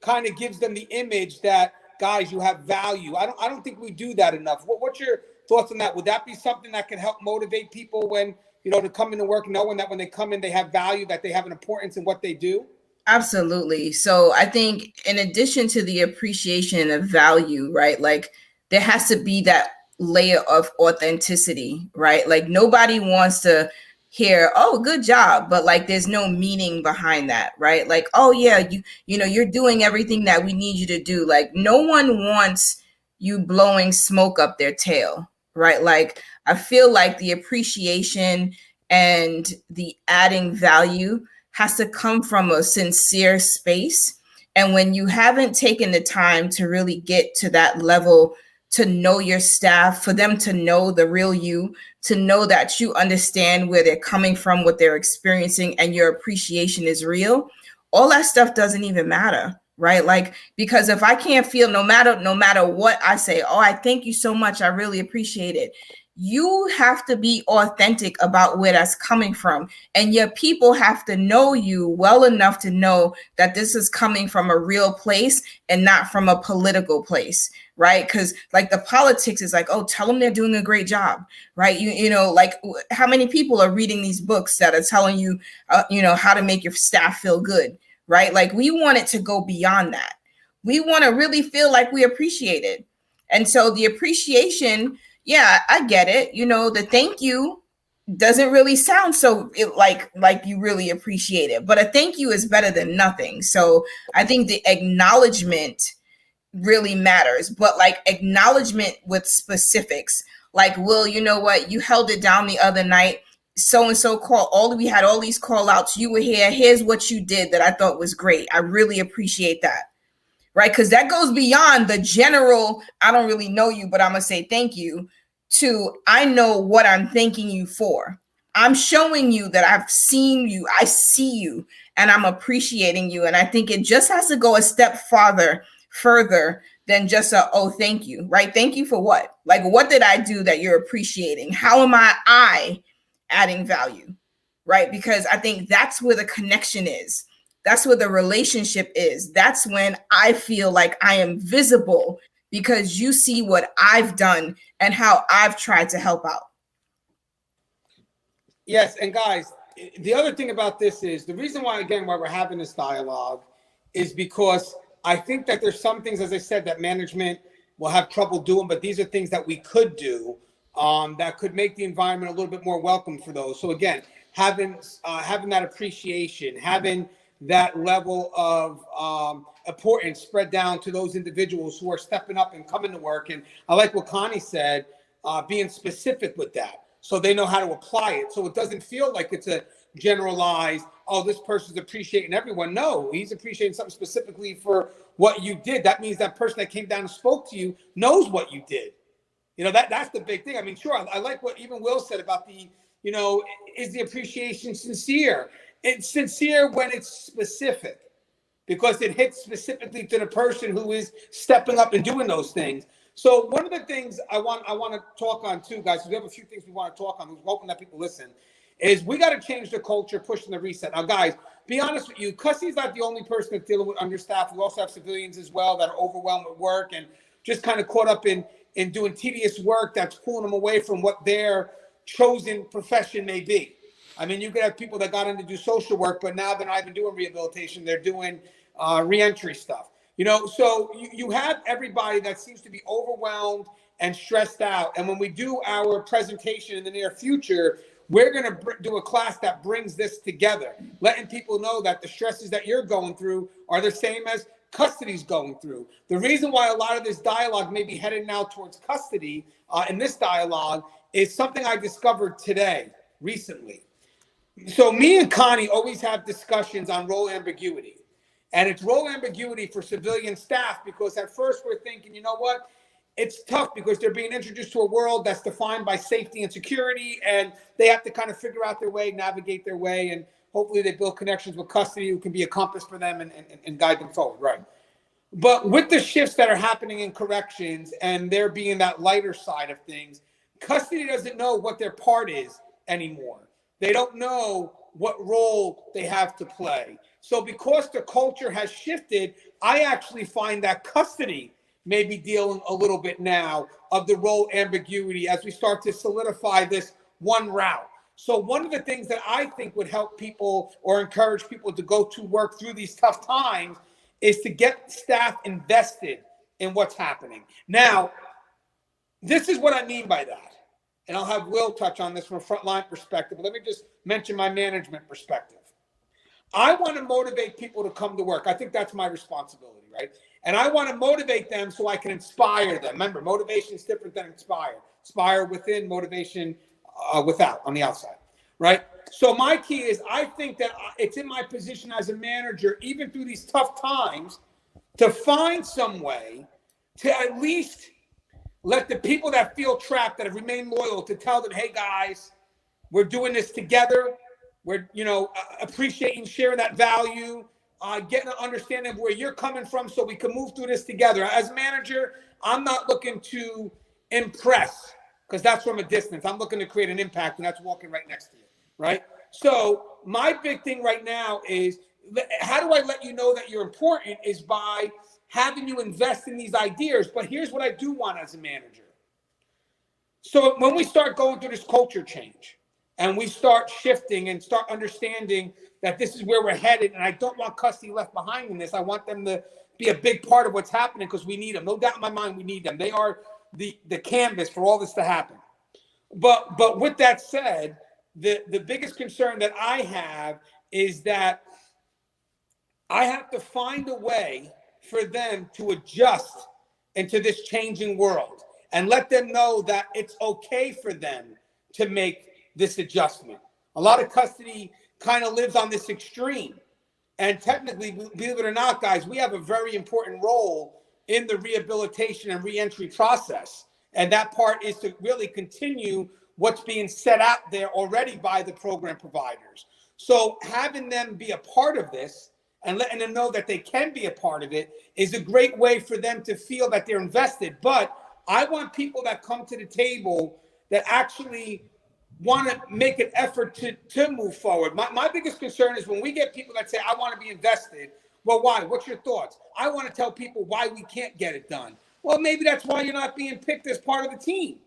kind of gives them the image that, guys, you have value. I don't think we do that enough. What's your thoughts on that? Would that be something that can help motivate people when, you know, to come into work, knowing that when they come in, they have value, that they have an importance in what they do? Absolutely. So I think in addition to the appreciation of value, right, like there has to be that layer of authenticity, right? Like nobody wants to hear, oh, good job, but like there's no meaning behind that, right? Like, oh yeah, you know, you're doing everything that we need you to do. Like no one wants you blowing smoke up their tail, right? Like I feel like the appreciation and the adding value has to come from a sincere space. And when you haven't taken the time to really get to that level, to know your staff, for them to know the real you, to know that you understand where they're coming from, what they're experiencing, and your appreciation is real, all that stuff doesn't even matter, right? Like, because if I can't feel no matter what I say, oh, I thank you so much, I really appreciate it. You have to be authentic about where that's coming from. And your people have to know you well enough to know that this is coming from a real place and not from a political place, right? Because like the politics is like, oh, tell them they're doing a great job, right? You know, like how many people are reading these books that are telling you, you know, how to make your staff feel good, right? Like we want it to go beyond that. We want to really feel like we appreciate it. And so the appreciation, yeah, I get it. You know, the thank you doesn't really sound so like you really appreciate it, but a thank you is better than nothing. So I think the acknowledgement really matters, but like acknowledgement with specifics, like, Will, you know what? You held it down the other night. So-and-so we had all these call outs. You were here. Here's what you did that I thought was great. I really appreciate that. Right? Because that goes beyond the general, I don't really know you, but I'm going to say thank you, to I know what I'm thanking you for. I'm showing you that I've seen you, I see you, and I'm appreciating you. And I think it just has to go a step further than just oh, thank you, right? Thank you for what? Like, what did I do that you're appreciating? How am I adding value, right? Because I think that's where the connection is. That's where the relationship is. That's when I feel like I am visible because you see what I've done and how I've tried to help out. Yes, and guys, the other thing about this is the reason why we're having this dialogue is because I think that there's some things, as I said, that management will have trouble doing, but these are things that we could do that could make the environment a little bit more welcome for those. So again, having that appreciation, having that level of importance spread down to those individuals who are stepping up and coming to work. And I like what Connie said, being specific with that, so they know how to apply it. So it doesn't feel like it's a generalized, oh, this person's appreciating everyone. No, he's appreciating something specifically for what you did. That means that person that came down and spoke to you knows what you did. You know, that's the big thing. I mean, sure, I like what even Will said about the, you know, is the appreciation sincere? It's sincere when it's specific, because it hits specifically to the person who is stepping up and doing those things. So one of the things I want to talk on too, guys, we have a few things we want to talk on. We're hoping that people listen, is we got to change the culture, pushing the reset. Now, guys, be honest with you, Cussie's not the only person that's dealing with understaffed. We also have civilians as well that are overwhelmed with work and just kind of caught up in doing tedious work that's pulling them away from what their chosen profession may be. I mean, you could have people that got in to do social work, but now they're not even doing rehabilitation. They're doing reentry stuff. You know, so you have everybody that seems to be overwhelmed and stressed out. And when we do our presentation in the near future, we're going to do a class that brings this together, letting people know that the stresses that you're going through are the same as custody's going through. The reason why a lot of this dialogue may be headed now towards custody in this dialogue is something I discovered today, recently. So me and Connie always have discussions on role ambiguity. And it's role ambiguity for civilian staff, because at first we're thinking, you know what? It's tough because they're being introduced to a world that's defined by safety and security, and they have to kind of figure out their way, navigate their way, and hopefully they build connections with custody who can be a compass for them and guide them forward, right? But with the shifts that are happening in corrections and there being that lighter side of things, custody doesn't know what their part is anymore. They don't know what role they have to play. So because the culture has shifted, I actually find that custody may be dealing a little bit now of the role ambiguity as we start to solidify this one route. So one of the things that I think would help people or encourage people to go to work through these tough times is to get staff invested in what's happening. Now, this is what I mean by that. And I'll have Will touch on this from a frontline perspective. But let me just mention my management perspective. I want to motivate people to come to work. I think that's my responsibility, right? And I want to motivate them so I can inspire them. Remember, motivation is different than inspire. Inspire within, motivation without, on the outside, right? So my key is I think that it's in my position as a manager, even through these tough times, to find some way to at least let the people that feel trapped, that have remained loyal, to tell them, hey, guys, we're doing this together. We're, appreciating, sharing that value, getting an understanding of where you're coming from so we can move through this together. As manager, I'm not looking to impress, because that's from a distance. I'm looking to create an impact, and that's walking right next to you, right? So my big thing right now is, how do I let you know that you're important, is by having you invest in these ideas. But here's what I do want as a manager. So when we start going through this culture change, and we start shifting and start understanding that this is where we're headed, and I don't want custody left behind in this. I want them to be a big part of what's happening, because we need them. No doubt in my mind, we need them. They are the canvas for all this to happen. But with that said, the biggest concern that I have is that I have to find a way for them to adjust into this changing world, and let them know that it's okay for them to make this adjustment. A lot of custody kind of lives on this extreme. And technically, believe it or not, guys, we have a very important role in the rehabilitation and reentry process. And that part is to really continue what's being set out there already by the program providers. So having them be a part of this and letting them know that they can be a part of it is a great way for them to feel that they're invested. But I want people that come to the table that actually want to make an effort to move forward. My biggest concern is when we get people that say, I want to be invested. Well, why? What's your thoughts? I want to tell people why we can't get it done. Well, maybe that's why you're not being picked as part of the team.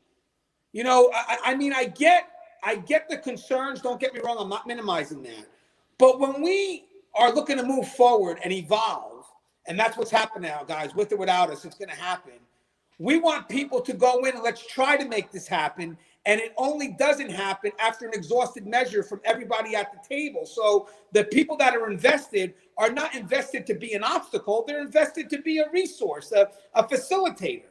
You know, I mean, I get the concerns. Don't get me wrong. I'm not minimizing that. But when we are looking to move forward and evolve, and that's what's happening now, guys, with or without us, it's going to happen. We want people to go in and let's try to make this happen. And it only doesn't happen after an exhausted measure from everybody at the table. So the people that are invested are not invested to be an obstacle. They're invested to be a resource, a facilitator.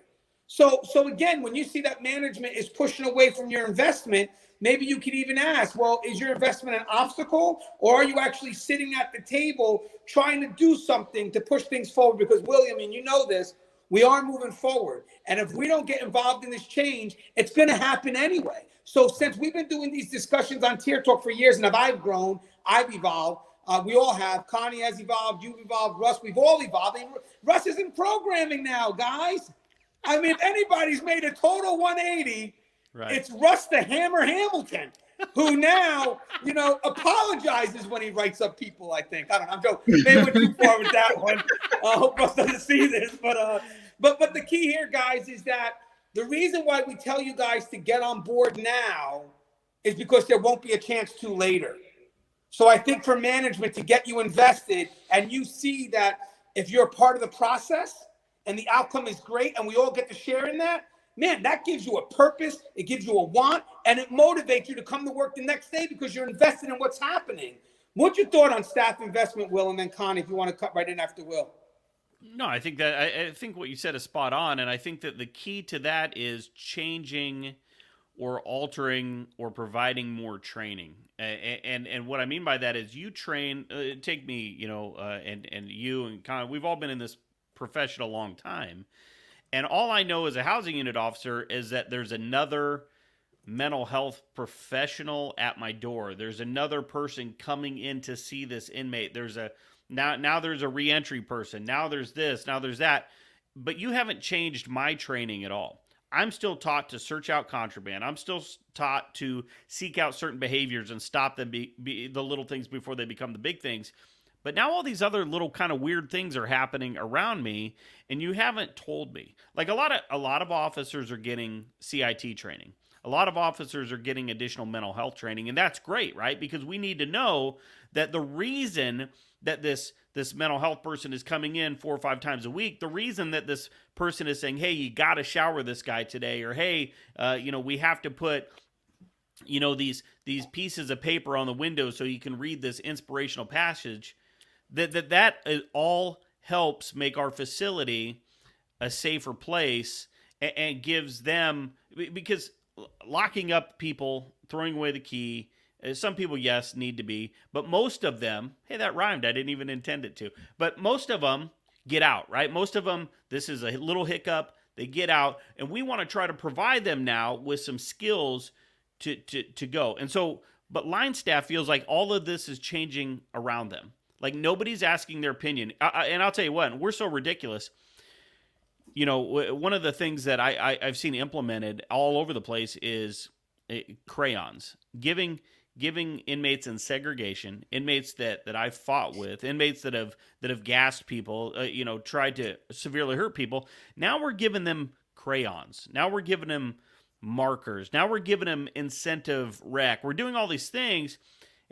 So again, when you see that management is pushing away from your investment, maybe you could even ask, well, is your investment an obstacle, or are you actually sitting at the table trying to do something to push things forward? Because William, and you know this, we are moving forward. And if we don't get involved in this change, it's going to happen anyway. So since we've been doing these discussions on Tier Talk for years, and I've grown, I've evolved, we all have. Connie has evolved, you've evolved, Russ, we've all evolved. And Russ is in programming now, guys. I mean, if anybody's made a total 180, right, it's Russ the Hammer Hamilton, who now, you know, apologizes when he writes up people, I think. I don't know. I'm joking. They went too far with that one. I hope Russ doesn't see this. But the key here, guys, is that the reason why we tell you guys to get on board now is because there won't be a chance to later. So I think for management to get you invested and you see that if you're a part of the process and the outcome is great and we all get to share in that, man, that gives you a purpose, it gives you a want, and it motivates you to come to work the next day because you're invested in what's happening. What's your thought on staff investment, Will, and then Connie, if you want to cut right in after Will? No, I think what you said is spot on, and I think that the key to that is changing or altering or providing more training. And what I mean by that is you train, take me, you know, and you and Connie, we've all been in this profession a long time. And all I know as a housing unit officer is that there's another mental health professional at my door. There's another person coming in to see this inmate. There's now there's a reentry person. Now there's this, now there's that. But you haven't changed my training at all. I'm still taught to search out contraband. I'm still taught to seek out certain behaviors and stop them be the little things before they become the big things. But now all these other little kind of weird things are happening around me, and you haven't told me. Like a lot of officers are getting CIT training. A lot of officers are getting additional mental health training, and that's great, right? Because we need to know that the reason that this mental health person is coming in 4 or 5 times a week, the reason that this person is saying, hey, you got to shower this guy today, or hey, we have to put these pieces of paper on the window so you can read this inspirational passage. That all helps make our facility a safer place and gives them, because locking up people, throwing away the key, some people, yes, need to be, but most of them, hey, that rhymed, I didn't even intend it to, but most of them get out, right? Most of them, this is a little hiccup, they get out, and we want to try to provide them now with some skills to go. And so, but line staff feels like all of this is changing around them. Like nobody's asking their opinion. And I'll tell you what, we're so ridiculous. You know, one of the things that I've seen implemented all over the place is crayons. Giving inmates in segregation, inmates that I've fought with, inmates that have gassed people, tried to severely hurt people. Now we're giving them crayons. Now we're giving them markers. Now we're giving them incentive rec. We're doing all these things,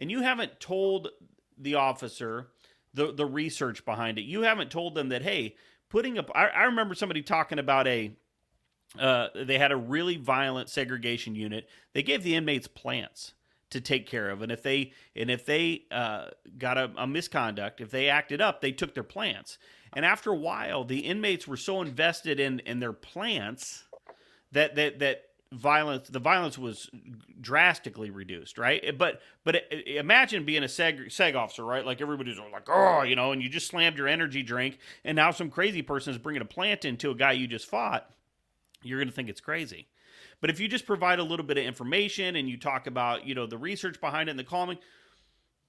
and you haven't told the officer the research behind it. You haven't told them that, hey, I remember somebody talking about they had a really violent segregation unit. They gave the inmates plants to take care of, and if they got a misconduct, if they acted up, they took their plants. And after a while, the inmates were so invested in their plants that the violence was drastically reduced, right? But imagine being a seg officer, right? Like everybody's like, oh, and you just slammed your energy drink, and now some crazy person is bringing a plant into a guy you just fought. You're going to think it's crazy. But if you just provide a little bit of information and you talk about, the research behind it and the calming,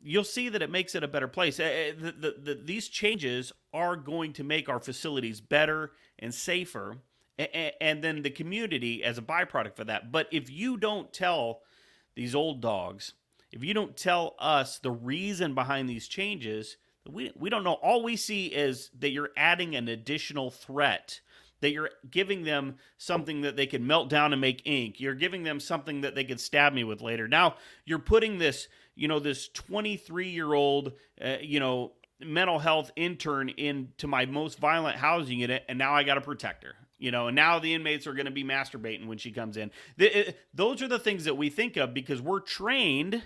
you'll see that it makes it a better place. These changes are going to make our facilities better and safer, and then the community as a byproduct for that. But if you don't tell these old dogs, if you don't tell us the reason behind these changes, we don't know. All we see is that you're adding an additional threat, that you're giving them something that they can melt down and make ink. You're giving them something that they could stab me with later. Now you're putting this, this 23-year-old, mental health intern into my most violent housing unit, and now I got to protect her. And now the inmates are going to be masturbating when she comes in. Those are the things that we think of because we're trained,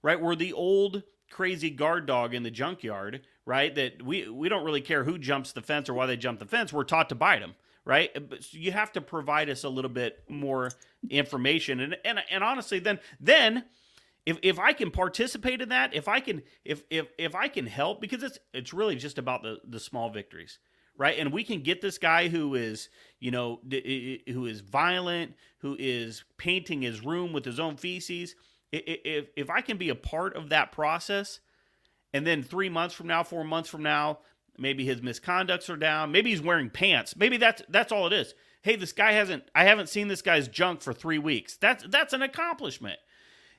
right? We're the old crazy guard dog in the junkyard, right? That we don't really care who jumps the fence or why they jump the fence. We're taught to bite them, right? But you have to provide us a little bit more information. And honestly, then if I can participate in that, if I can help, because it's really just about the small victories. Right. And we can get this guy who is, who is violent, who is painting his room with his own feces. If I can be a part of that process, and then 3 months from now, 4 months from now, maybe his misconducts are down. Maybe he's wearing pants. Maybe that's all it is. Hey, I haven't seen this guy's junk for 3 weeks. That's an accomplishment.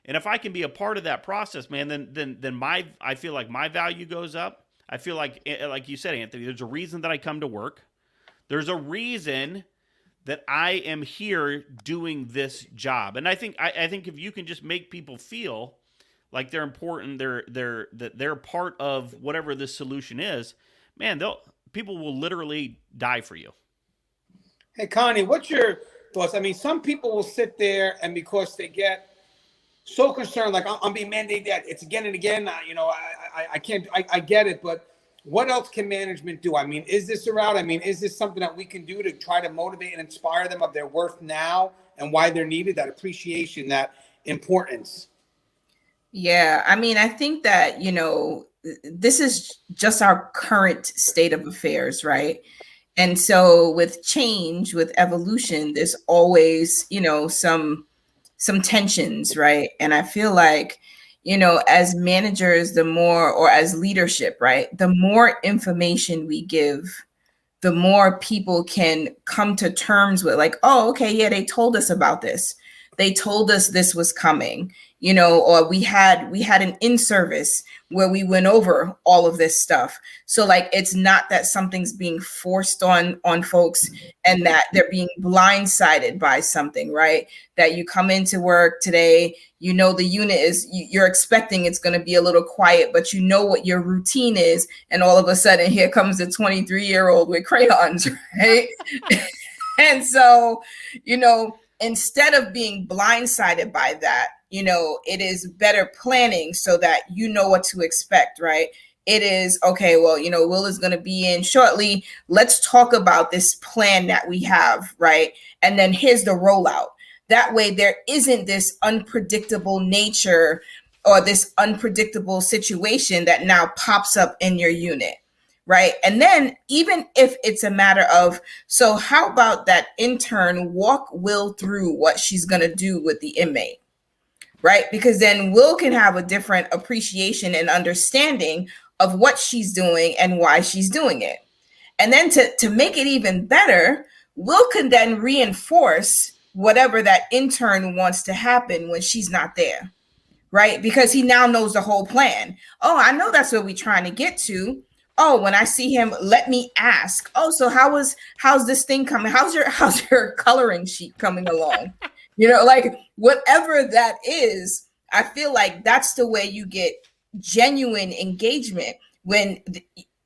And if I can be a part of that process, man, then I feel like my value goes up. I feel like you said, Anthony, there's a reason that I come to work. There's a reason that I am here doing this job. And I think if you can just make people feel like they're important, they're part of whatever this solution is, man, people will literally die for you. Hey, Connie, what's your thoughts? I mean, some people will sit there and because they get so concerned, like I'm being mandated that it's again and again, I can't, I get it, but what else can management do? I mean, is this a route? I mean, is this something that we can do to try to motivate and inspire them of their worth now and why they're needed, that appreciation, that importance? Yeah, I mean, I think that, this is just our current state of affairs, right? And so with change, with evolution, there's always, some tensions, right? And I feel like, as managers, the more, or as leadership, right, the more information we give, the more people can come to terms with like, oh, okay, yeah, they told us about this. They told us this was coming, or we had an in-service where we went over all of this stuff. So like, it's not that something's being forced on folks and that they're being blindsided by something, right? That you come into work today, the unit is, you're expecting it's going to be a little quiet, but you know what your routine is. And all of a sudden here comes the 23-year-old with crayons, right? And so, instead of being blindsided by that, it is better planning so that you know what to expect, right? It is, okay, well, Will is going to be in shortly. Let's talk about this plan that we have, right? And then here's the rollout. That way there isn't this unpredictable nature or this unpredictable situation that now pops up in your unit. Right. And then even if it's a matter of, so how about that intern walk Will through what she's going to do with the inmate? Right. Because then Will can have a different appreciation and understanding of what she's doing and why she's doing it. And then to make it even better, Will can then reinforce whatever that intern wants to happen when she's not there. Right. Because he now knows the whole plan. Oh, I know that's what we're trying to get to. Oh, when I see him, let me ask. Oh, so how's this thing coming? How's your coloring sheet coming along? Like whatever that is, I feel like that's the way you get genuine engagement when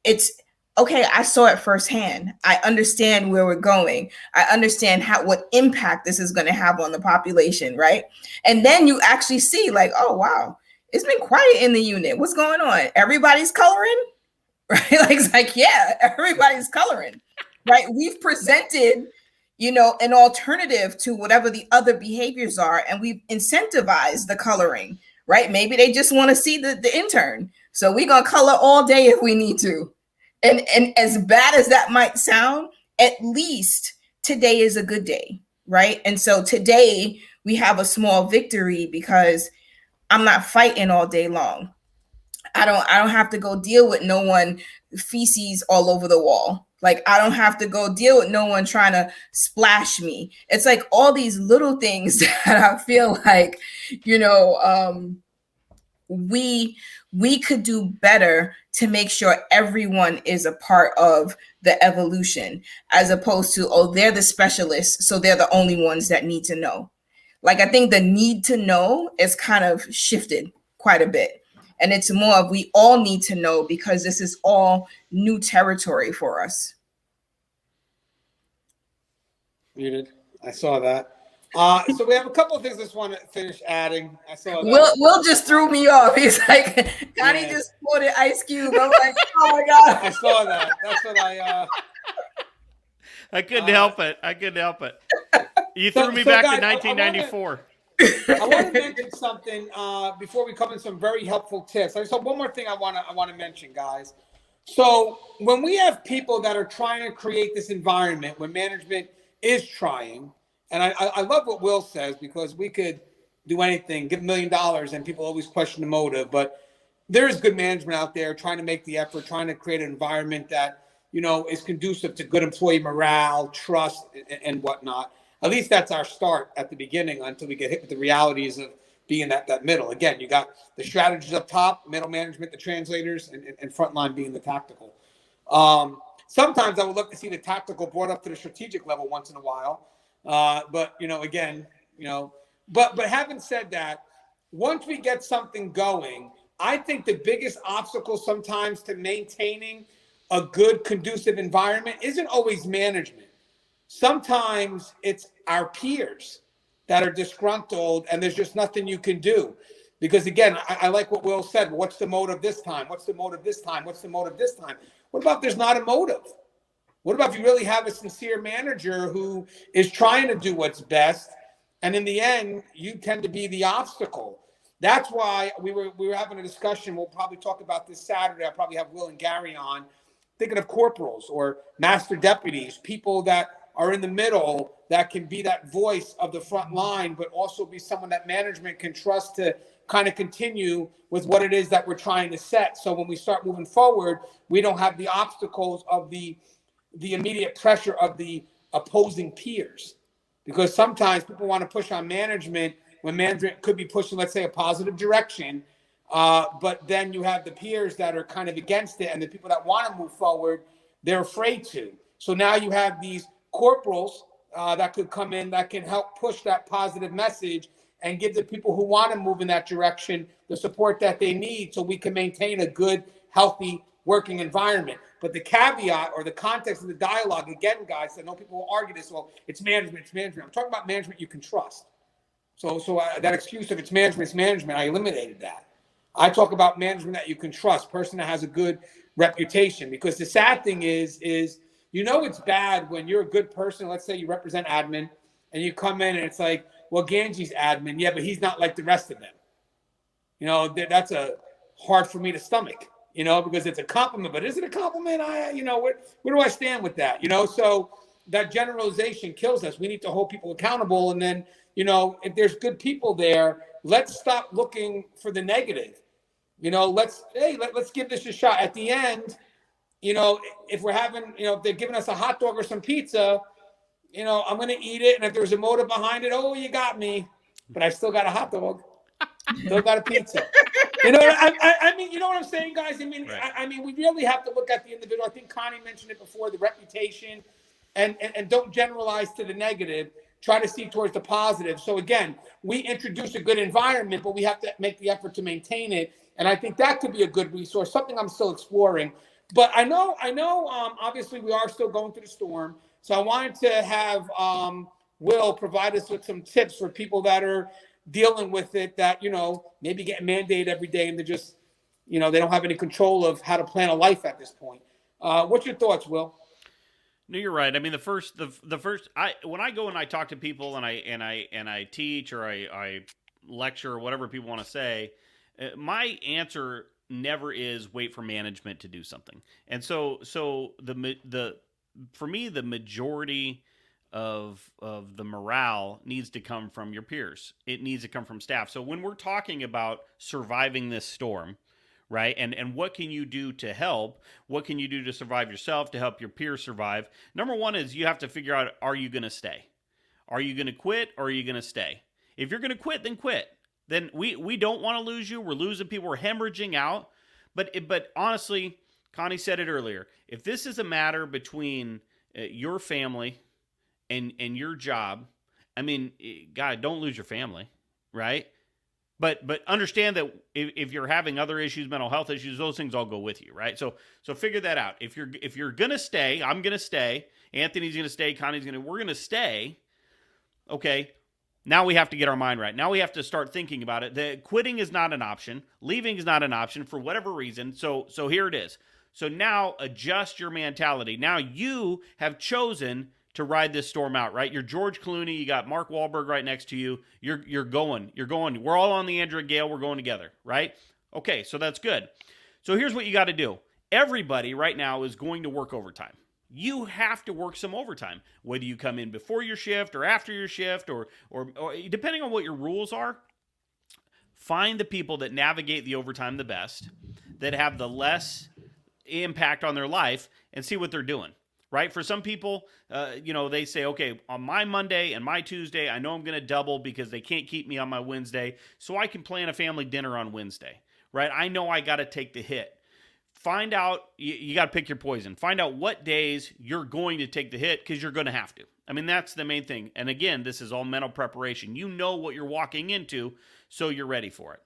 it's okay. I saw it firsthand. I understand where we're going. I understand what impact this is going to have on the population, right? And then you actually see like, oh wow, it's been quiet in the unit. What's going on? Everybody's coloring. Right? It's like, yeah, everybody's coloring, right? We've presented, an alternative to whatever the other behaviors are, and we've incentivized the coloring, right? Maybe they just want to see the intern. So we're going to color all day if we need to. And as bad as that might sound, at least today is a good day, right? And so today we have a small victory because I'm not fighting all day long. I don't have to go deal with no one feces all over the wall. Like, I don't have to go deal with no one trying to splash me. It's like all these little things that I feel like, we could do better to make sure everyone is a part of the evolution, as opposed to, oh, they're the specialists, so they're the only ones that need to know. Like, I think the need to know is kind of shifted quite a bit. And it's more of, we all need to know, because this is all new territory for us. Muted. I saw that. So we have a couple of things I just want to finish adding. I saw that. Will just threw me off. He's like, Connie just quoted Ice Cube. I'm like, oh my God. I saw that. That's what I couldn't help it. I couldn't help it. You threw me back to 1994. I want to mention something before we come in, some very helpful tips. I just have one more thing I want to mention, guys. So when we have people that are trying to create this environment, when management is trying, and I love what Will says, because we could do anything, give $1 million, and people always question the motive. But there is good management out there trying to make the effort, trying to create an environment that, is conducive to good employee morale, trust, and whatnot. At least that's our start at the beginning, until we get hit with the realities of being that middle. Again, you got the strategists up top, middle management, the translators, and frontline being the tactical. Sometimes I would love to see the tactical brought up to the strategic level once in a while. But having said that, once we get something going, I think the biggest obstacle sometimes to maintaining a good, conducive environment isn't always management. Sometimes it's our peers that are disgruntled, and there's just nothing you can do. Because again, I like what Will said. What's the motive this time? What's the motive this time? What's the motive this time? What about if there's not a motive? What about if you really have a sincere manager who is trying to do what's best, and in the end, you tend to be the obstacle? That's why we were having a discussion. We'll probably talk about this Saturday. I'll probably have Will and Gary on, thinking of corporals or master deputies, people that are in the middle that can be that voice of the front line, but also be someone that management can trust to kind of continue with what it is that we're trying to set. So when we start moving forward, we don't have the obstacles of the immediate pressure of the opposing peers. Because sometimes people want to push on management when management could be pushing, let's say, a positive direction. But then you have the peers that are kind of against it, and the people that want to move forward, they're afraid to. So now you have these corporals that could come in that can help push that positive message and give the people who want to move in that direction the support that they need, so we can maintain a good, healthy working environment. But the caveat or the context of the dialogue, again, guys, I know people will argue this, well, it's management. I'm talking about management you can trust. So that excuse of it's management, I eliminated that. I talk about management that you can trust, person that has a good reputation. Because the sad thing is it's bad when you're a good person. Let's say you represent admin, and you come in and it's like, well, Gangi's admin, yeah, but he's not like the rest of them. That's a hard for me to stomach, because it's a compliment. But is it a compliment? Where do I stand with that? So that generalization kills us. We need to hold people accountable. And then, if there's good people there, let's stop looking for the negative. Let's give this a shot. At the end, if we're having, if they're giving us a hot dog or some pizza, I'm going to eat it. And if there's a motive behind it, oh, you got me. But I still got a hot dog. Still got a pizza. I mean, you know what I'm saying, guys? Right. I mean, we really have to look at the individual. I think Connie mentioned it before, the reputation, and don't generalize to the negative. Try to see towards the positive. So again, we introduce a good environment, but we have to make the effort to maintain it. And I think that could be a good resource, something I'm still exploring. But I know. Obviously, we are still going through the storm. So I wanted to have Will provide us with some tips for people that are dealing with it, that, maybe get mandated every day and they're just, they don't have any control of how to plan a life at this point. What's your thoughts, Will? No, you're right. I mean, the first, when I go and I talk to people and I teach or I lecture or whatever people want to say, my answer never is wait for management to do something. And so for me, the majority of the morale needs to come from your peers. It needs to come from staff. So when we're talking about surviving this storm, right? And what can you do to help? What can you do to survive yourself, to help your peers survive? Number one is you have to figure out, are you going to stay? Are you going to quit or are you going to stay? If you're going to quit, then quit. Then we don't want to lose you. We're losing people. We're hemorrhaging out. But honestly, Connie said it earlier. If this is a matter between your family and your job, I mean, God, don't lose your family, right? But understand that if you're having other issues, mental health issues, those things all go with you, right? So figure that out. If you're gonna stay, I'm gonna stay. Anthony's gonna stay. We're gonna stay. Okay. Now we have to get our mind right. Now we have to start thinking about it. The quitting is not an option. Leaving is not an option for whatever reason. So here it is. So now adjust your mentality. Now you have chosen to ride this storm out, right? You're George Clooney. You got Mark Wahlberg right next to you. You're going. We're all on the Andrew Gale. We're going together, right? Okay, so that's good. So here's what you got to do. Everybody right now is going to work overtime. You have to work some overtime, whether you come in before your shift or after your shift or depending on what your rules are. Find the people that navigate the overtime the best, that have the less impact on their life, and see what they're doing. Right? For some people, they say, okay, on my Monday and my Tuesday, I know I'm going to double because they can't keep me on my Wednesday, so I can plan a family dinner on Wednesday. Right? I know I got to take the hit. Find out, you got to pick your poison. Find out what days you're going to take the hit because you're going to have to. I mean, that's the main thing. And again, this is all mental preparation. You know what you're walking into, so you're ready for it,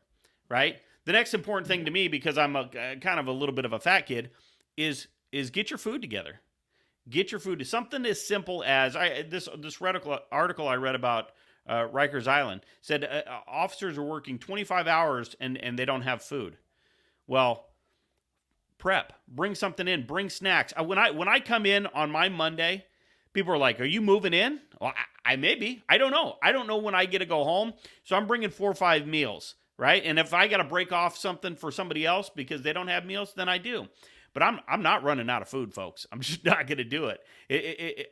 right? The next important thing to me, because I'm kind of a little bit of a fat kid, is get your food together. Get your food to something as simple as this article I read about Rikers Island said officers are working 25 hours and they don't have food. Well, prep, bring something in, bring snacks. When I come in on my Monday, people are like, "Are you moving in?" Well, I may be. I don't know. I don't know when I get to go home, so I'm bringing 4 or 5 meals, right? And if I got to break off something for somebody else because they don't have meals, then I do. But I'm not running out of food, folks. I'm just not going to do it.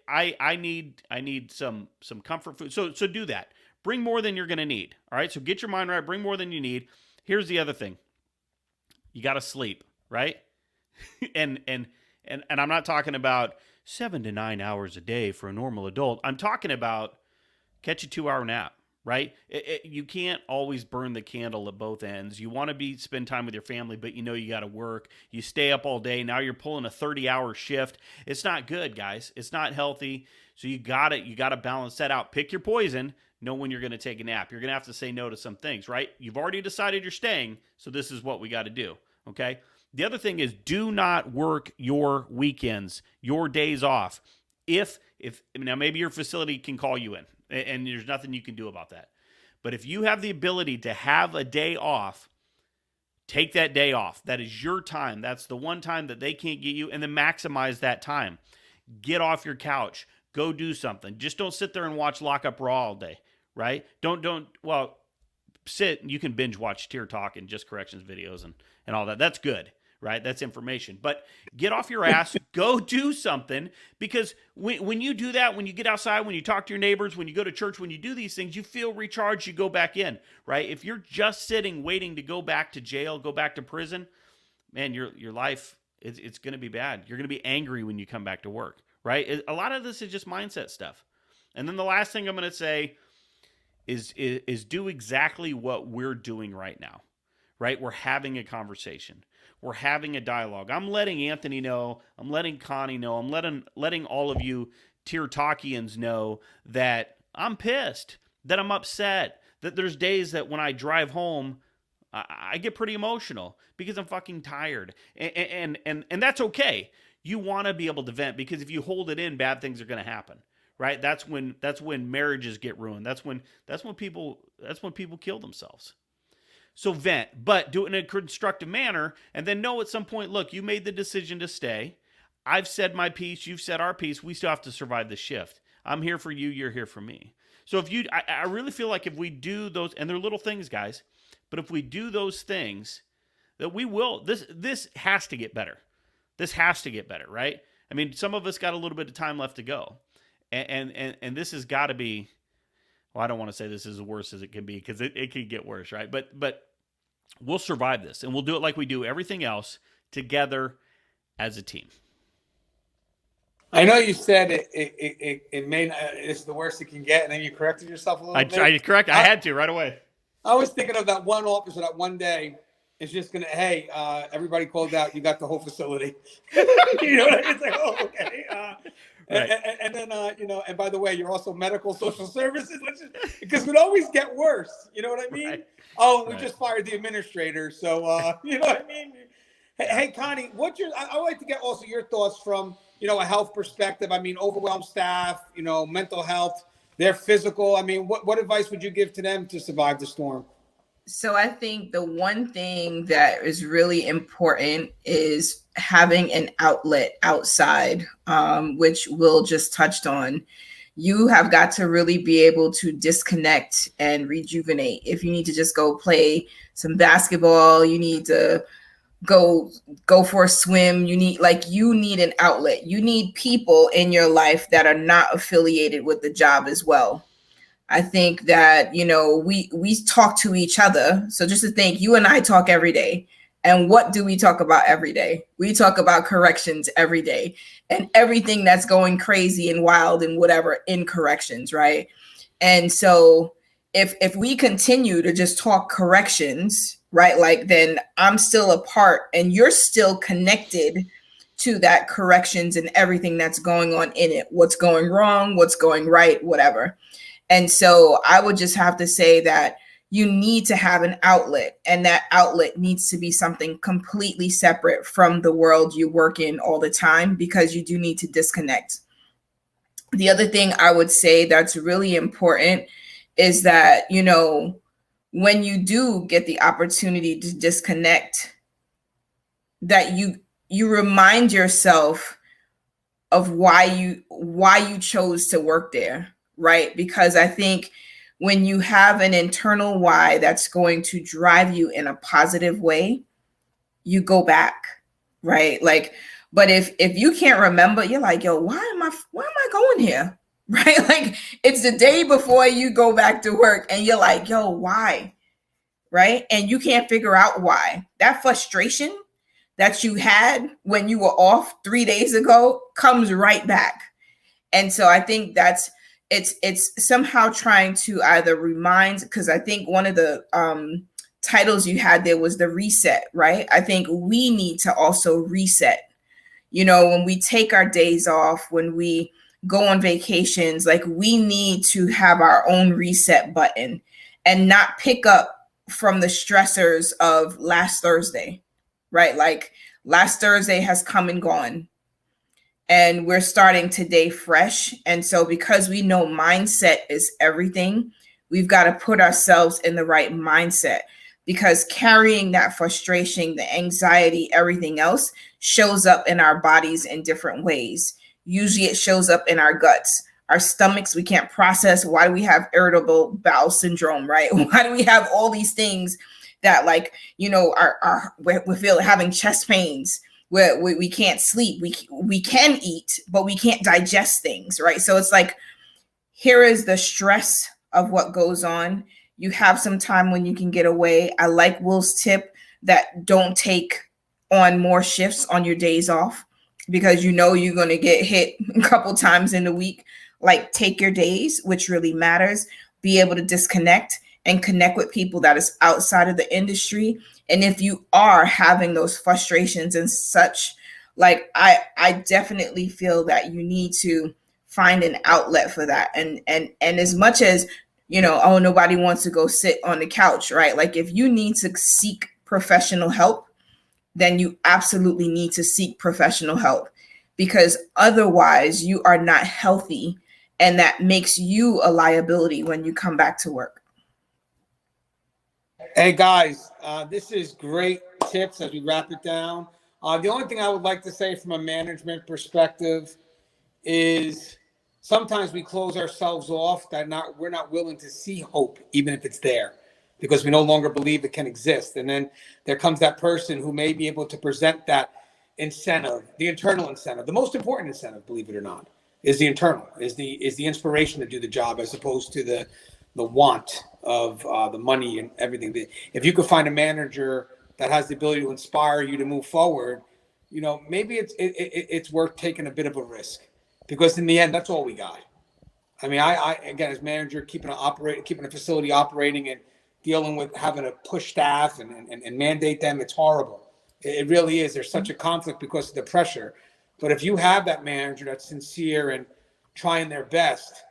I need some comfort food. So do that. Bring more than you're going to need. All right. So get your mind right. Bring more than you need. Here's the other thing. You got to sleep, right? and I'm not talking about 7 to 9 hours a day for a normal adult. I'm talking about catch a 2-hour nap. Right? You can't always burn the candle at both ends. You want to spend time with your family, but you know you got to work. You stay up all day. Now you're pulling a 30-hour shift. It's not good, guys. It's not healthy. So you got to balance that out. Pick your poison. Know when you're going to take a nap. You're going to have to say no to some things, right? You've already decided you're staying, so this is what we got to do, okay? The other thing is do not work your weekends, your days off. If now maybe your facility can call you in, and there's nothing you can do about that. But if you have the ability to have a day off, take that day off. That is your time. That's the one time that they can't get you, and then maximize that time. Get off your couch. Go do something. Just don't sit there and watch Lockup Raw all day, right? Well, sit. You can binge watch Tier Talk and Just Corrections videos and all that. That's good. Right? That's information. But get off your ass, go do something, because when you do that, when you get outside, when you talk to your neighbors, when you go to church, when you do these things, you feel recharged, you go back in, right? If you're just sitting waiting to go back to jail, go back to prison, man, your life, it's going to be bad. You're going to be angry when you come back to work, right? A lot of this is just mindset stuff. And then the last thing I'm going to say is do exactly what we're doing right now, right? We're having a conversation. We're having a dialogue. I'm letting Anthony know. I'm letting Connie know. I'm letting all of you Tier Talkians know that I'm pissed, that I'm upset, that there's days that when I drive home, I get pretty emotional because I'm fucking tired. And that's okay. You want to be able to vent, because if you hold it in, bad things are going to happen. Right? That's when marriages get ruined. That's when people kill themselves. So vent, but do it in a constructive manner, and then know at some point, look, you made the decision to stay. I've said my piece. You've said our piece. We still have to survive the shift. I'm here for you. You're here for me. So I really feel like if we do those, and they're little things, guys, but if we do those things, that we will, this has to get better. This has to get better, right? I mean, some of us got a little bit of time left to go. And this has got to be, well, I don't want to say this is as worse as it can be, because it can get worse, right? But we'll survive this, and we'll do it like we do everything else, together as a team. I know you said it may not, it's the worst it can get, and then you corrected yourself a little bit. I had to right away. I was thinking of that one officer that one day is just gonna, hey, everybody called out, you got the whole facility. You know what I mean? It's like, oh, okay. Right. And then and by the way, you're also medical social services, because it would always get worse. You know what I mean? Right. Oh, we just fired the administrator, so you know what I mean. Hey, Connie, I would like to get also your thoughts from a health perspective. I mean, overwhelmed staff, mental health, their physical. I mean, what advice would you give to them to survive the storm? So I think the one thing that is really important is having an outlet outside, which Will just touched on. You have got to really be able to disconnect and rejuvenate. If you need to just go play some basketball, you need to go for a swim, you need an outlet. You need people in your life that are not affiliated with the job as well. I think that, we talk to each other. So just to think, you and I talk every day. And what do we talk about every day? We talk about corrections every day and everything that's going crazy and wild and whatever in corrections, right? And so if we continue to just talk corrections, right, then I'm still a part and you're still connected to that corrections and everything that's going on in it, what's going wrong, what's going right, whatever. And so I would just have to say that you need to have an outlet, and that outlet needs to be something completely separate from the world you work in all the time, because you do need to disconnect. The other thing I would say that's really important is that, when you do get the opportunity to disconnect, that you remind yourself of why you chose to work there, right? Because I think when you have an internal why that's going to drive you in a positive way, you go back, right? But if you can't remember, you're like, yo, why am I going here? Right? It's the day before you go back to work and you're like, yo, why? Right? And you can't figure out why. That frustration that you had when you were off 3 days ago comes right back. And so I think it's somehow trying to either remind, because I think one of the titles you had there was the reset, right? I think we need to also reset. When we take our days off, when we go on vacations, we need to have our own reset button and not pick up from the stressors of last Thursday, right? Last Thursday has come and gone, and we're starting today fresh. And so because we know mindset is everything, we've got to put ourselves in the right mindset, because carrying that frustration, the anxiety, everything else shows up in our bodies in different ways. Usually it shows up in our guts, our stomachs. We can't process. Why do we have irritable bowel syndrome, right? Why do we have all these things that we feel having chest pains, where we can't sleep. We can eat, but we can't digest things, right? So it's here is the stress of what goes on. You have some time when you can get away. I like Will's tip that don't take on more shifts on your days off, because you're going to get hit a couple times in the week. Take your days, which really matters. Be able to disconnect and connect with people that is outside of the industry. And if you are having those frustrations and such, I definitely feel that you need to find an outlet for that. And as much as, nobody wants to go sit on the couch, right? If you need to seek professional help, then you absolutely need to seek professional help, because otherwise you are not healthy, and that makes you a liability when you come back to work. Hey guys, this is great tips as we wrap it down. The only thing I would like to say from a management perspective is sometimes we close ourselves off, that we're not willing to see hope, even if it's there, because we no longer believe it can exist. And then there comes that person who may be able to present that incentive, the internal incentive. The most important incentive, believe it or not, is the internal, is the inspiration to do the job, as opposed to the want the money and everything. If you could find a manager that has the ability to inspire you to move forward, maybe it's worth taking a bit of a risk, because in the end, that's all we got. I mean, I again, as manager, keeping a facility operating and dealing with having to push staff and mandate them, it's horrible. It really is. There's such a conflict because of the pressure. But if you have that manager that's sincere and trying their best,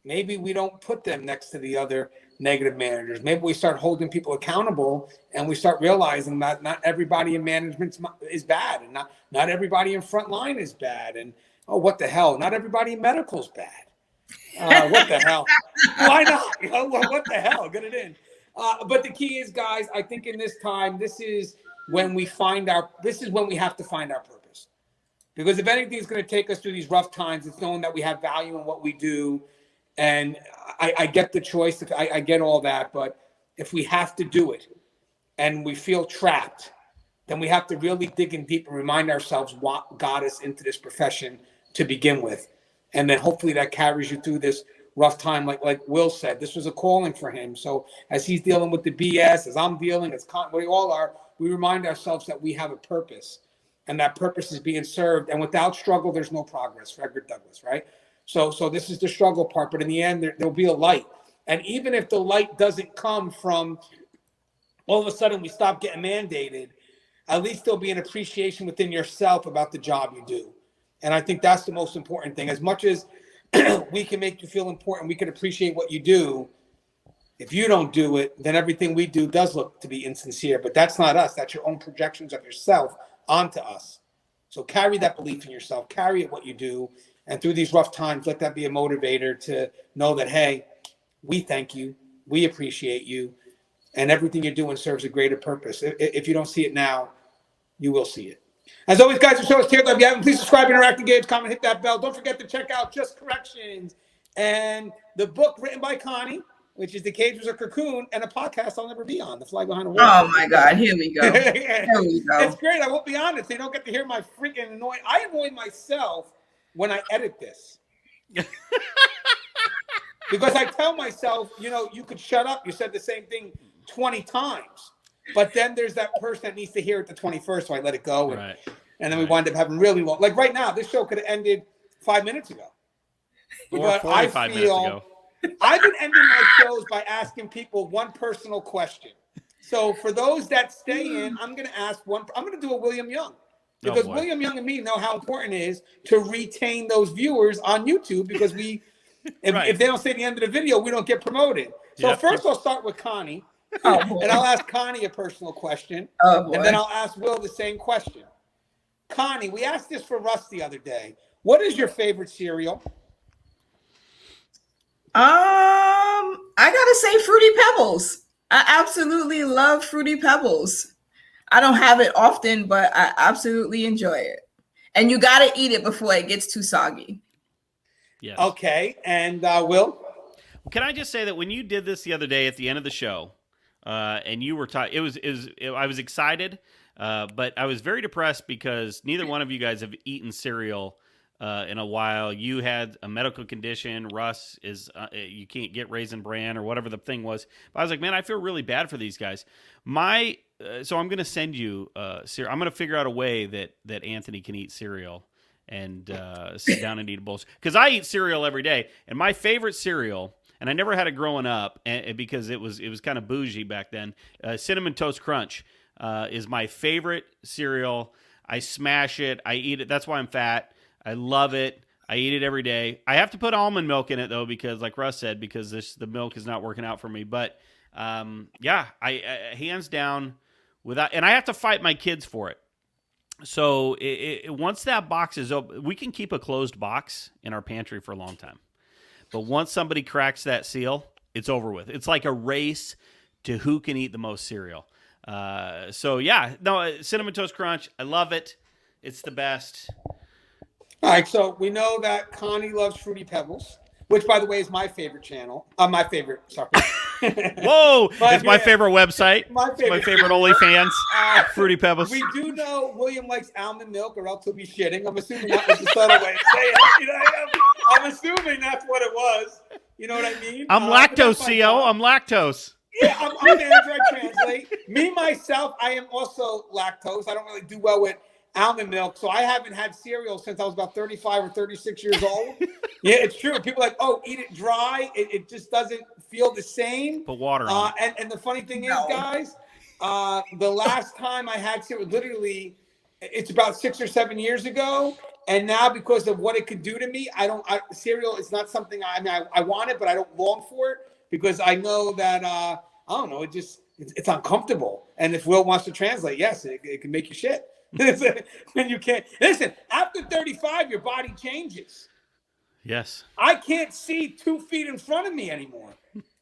maybe we don't put them next to the other negative managers. Maybe we start holding people accountable, and we start realizing that not everybody in management is bad, and not everybody in frontline is bad. And what the hell? Not everybody in medical is bad. What the hell? Why not? What the hell? Get it in. But the key is, guys, I think in this time, this is when we have to find our purpose. Because if anything is going to take us through these rough times, it's knowing that we have value in what we do. And I get the choice. I get all that. But if we have to do it and we feel trapped, then we have to really dig in deep and remind ourselves what got us into this profession to begin with. And then hopefully that carries you through this rough time. Like Will said, this was a calling for him. So as he's dealing with the BS, as I'm dealing, we all are, we remind ourselves that we have a purpose, and that purpose is being served. And without struggle, there's no progress. Frederick Douglass, right? So this is the struggle part, but in the end, there'll be a light. And even if the light doesn't come from all of a sudden we stop getting mandated, at least there'll be an appreciation within yourself about the job you do. And I think that's the most important thing. As much as we can make you feel important, we can appreciate what you do. If you don't do it, then everything we do does look to be insincere. But that's not us. That's your own projections of yourself onto us. So carry that belief in yourself. Carry it what you do. And through these rough times, let that be a motivator to know that, hey, we thank you. We appreciate you. And everything you're doing serves a greater purpose. If you don't see it now, you will see it. As always, guys, the show is Tear Up. If you haven't, please subscribe, interact, engage, comment, hit that bell. Don't forget to check out Just Corrections and the book written by Connie, which is The Cage Was a Cocoon, and a podcast I'll never be on, The Fly Behind the Wall. Oh, my God. Here we go. Here we go. It's great. I won't be honest. They don't get to hear my freaking annoying. I annoy myself when I edit this. Because I tell myself, you could shut up. You said the same thing 20 times. But then there's that person that needs to hear it the 21st, so I let it go. And then we wind up having really long. Like right now, this show could have ended 5 minutes ago. Or 45 minutes ago. I've been ending my shows by asking people one personal question. So for those that stay in, I'm going to ask one. I'm going to do a William Young. Because William Young and me know how important it is to retain those viewers on YouTube, because if they don't say the end of the video, we don't get promoted. So first I'll start with Connie. And I'll ask Connie a personal question. And then I'll ask Will the same question. Connie, we asked this for Russ the other day. What is your favorite cereal? I gotta say Fruity Pebbles. I absolutely love Fruity Pebbles. I don't have it often, but I absolutely enjoy it. And you gotta eat it before it gets too soggy. Yes. Okay. And Will? Can I just say that when you did this the other day at the end of the show, and you were talking, I was excited, but I was very depressed because neither one of you guys have eaten cereal in a while. You had a medical condition. Russ is you can't get Raisin Bran or whatever the thing was. But I was like, man, I feel really bad for these guys. So I'm going to send you cereal. I'm going to figure out a way that Anthony can eat cereal and sit down and eat a bowl, because I eat cereal every day, and my favorite cereal. And I never had it growing up because it was kind of bougie back then. Cinnamon Toast Crunch is my favorite cereal. I smash it. I eat it. That's why I'm fat. I love it. I eat it every day. I have to put almond milk in it, though, because like Russ said, because the milk is not working out for me. But, I hands down, and I have to fight my kids for it. So once that box is open, we can keep a closed box in our pantry for a long time. But once somebody cracks that seal, it's over with. It's like a race to who can eat the most cereal. Cinnamon Toast Crunch, I love it. It's the best. All right, so we know that Connie loves Fruity Pebbles, which, by the way, is my favorite channel. My favorite, sorry. Whoa! It's my favorite website. My favorite OnlyFans. Fruity Pebbles. We do know William likes almond milk, or else he'll be shitting. I'm assuming that was the subtle way to say it. I'm assuming that's what it was. You know what I mean? I'm But lactose, that's my CO. job. I'm lactose. Yeah, I'm the Android translate. Me, myself, I am also lactose. I don't really do well with almond milk, so I haven't had cereal since I was about 35 or 36 years old. Yeah, it's true. People are like, oh, eat it dry. It just doesn't feel the same. Put water on it. And the funny thing is, guys, the last time I had cereal, literally, it's about 6 or 7 years ago. And now, because of what it could do to me, cereal is not something I want it, but I don't long for it because I know that, I don't know, it's uncomfortable. And if Will wants to translate, yes, it can make you shit. When you can't. Listen, after 35, your body changes. Yes. I can't see 2 feet in front of me anymore.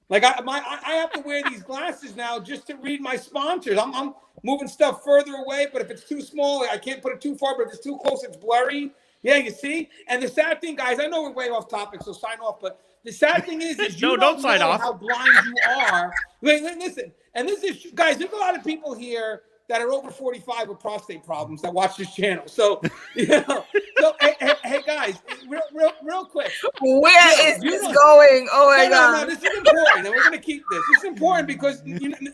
Like I have to wear these glasses now just to read my sponsors. I'm moving stuff further away, but if it's too small, I can't put it too far. But if it's too close, it's blurry. Yeah, you see. And the sad thing, guys, I know we're way off topic, so sign off. But the sad thing is you don't sign know off. how blind you are. Wait, listen. And this is, guys. There's a lot of people here that are over 45 with prostate problems that watch this channel. So, hey guys, real quick. Where is this going? Oh my God. No, this is important, and we're going to keep this. This is important because,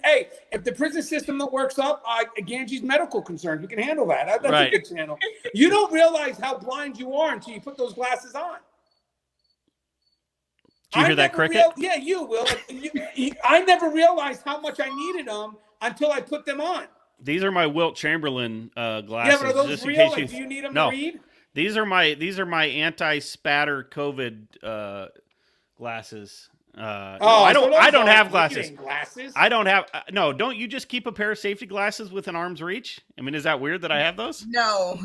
hey, if the prison system that works up, Gangi's medical concerns, we can handle that. That's right. A good channel. You don't realize how blind you are until you put those glasses on. Did you hear that cricket? Yeah, you will. I never realized how much I needed them until I put them on. These are my Wilt Chamberlain glasses. Yeah, but are those real? Like, do you need them to read? These are my anti-spatter COVID glasses. I don't have glasses. Glasses? I don't have no. Don't you just keep a pair of safety glasses within arm's reach? I mean, is that weird that I have those? No.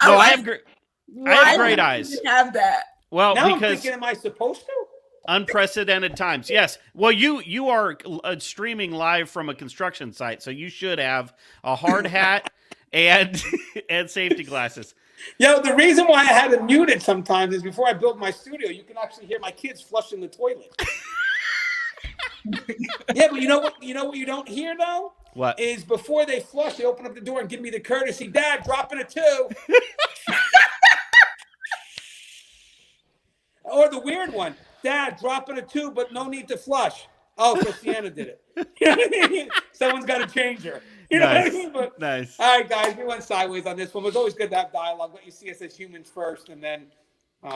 I have great eyes. You have that. Well, now because I'm thinking, am I supposed to? Unprecedented times. Yes. Well, you are streaming live from a construction site, so you should have a hard hat and safety glasses. Yo, the reason why I had it muted sometimes is before I build my studio, you can actually hear my kids flushing the toilet. Yeah, but you know what you don't hear though? What? Is before they flush, they open up the door and give me the courtesy, Dad, dropping a 2. Or the weird one, Dad, dropping a 2, but no need to flush. Oh, so Sienna did it. You know what I mean? Someone's got to change her. You know what I mean? But, nice. All right, guys, we went sideways on this one. It was always good to have dialogue. Let you see us as humans first, and then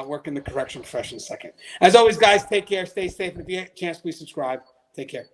work in the correction profession second. As always, guys, take care. Stay safe. And if you get a chance, please subscribe. Take care.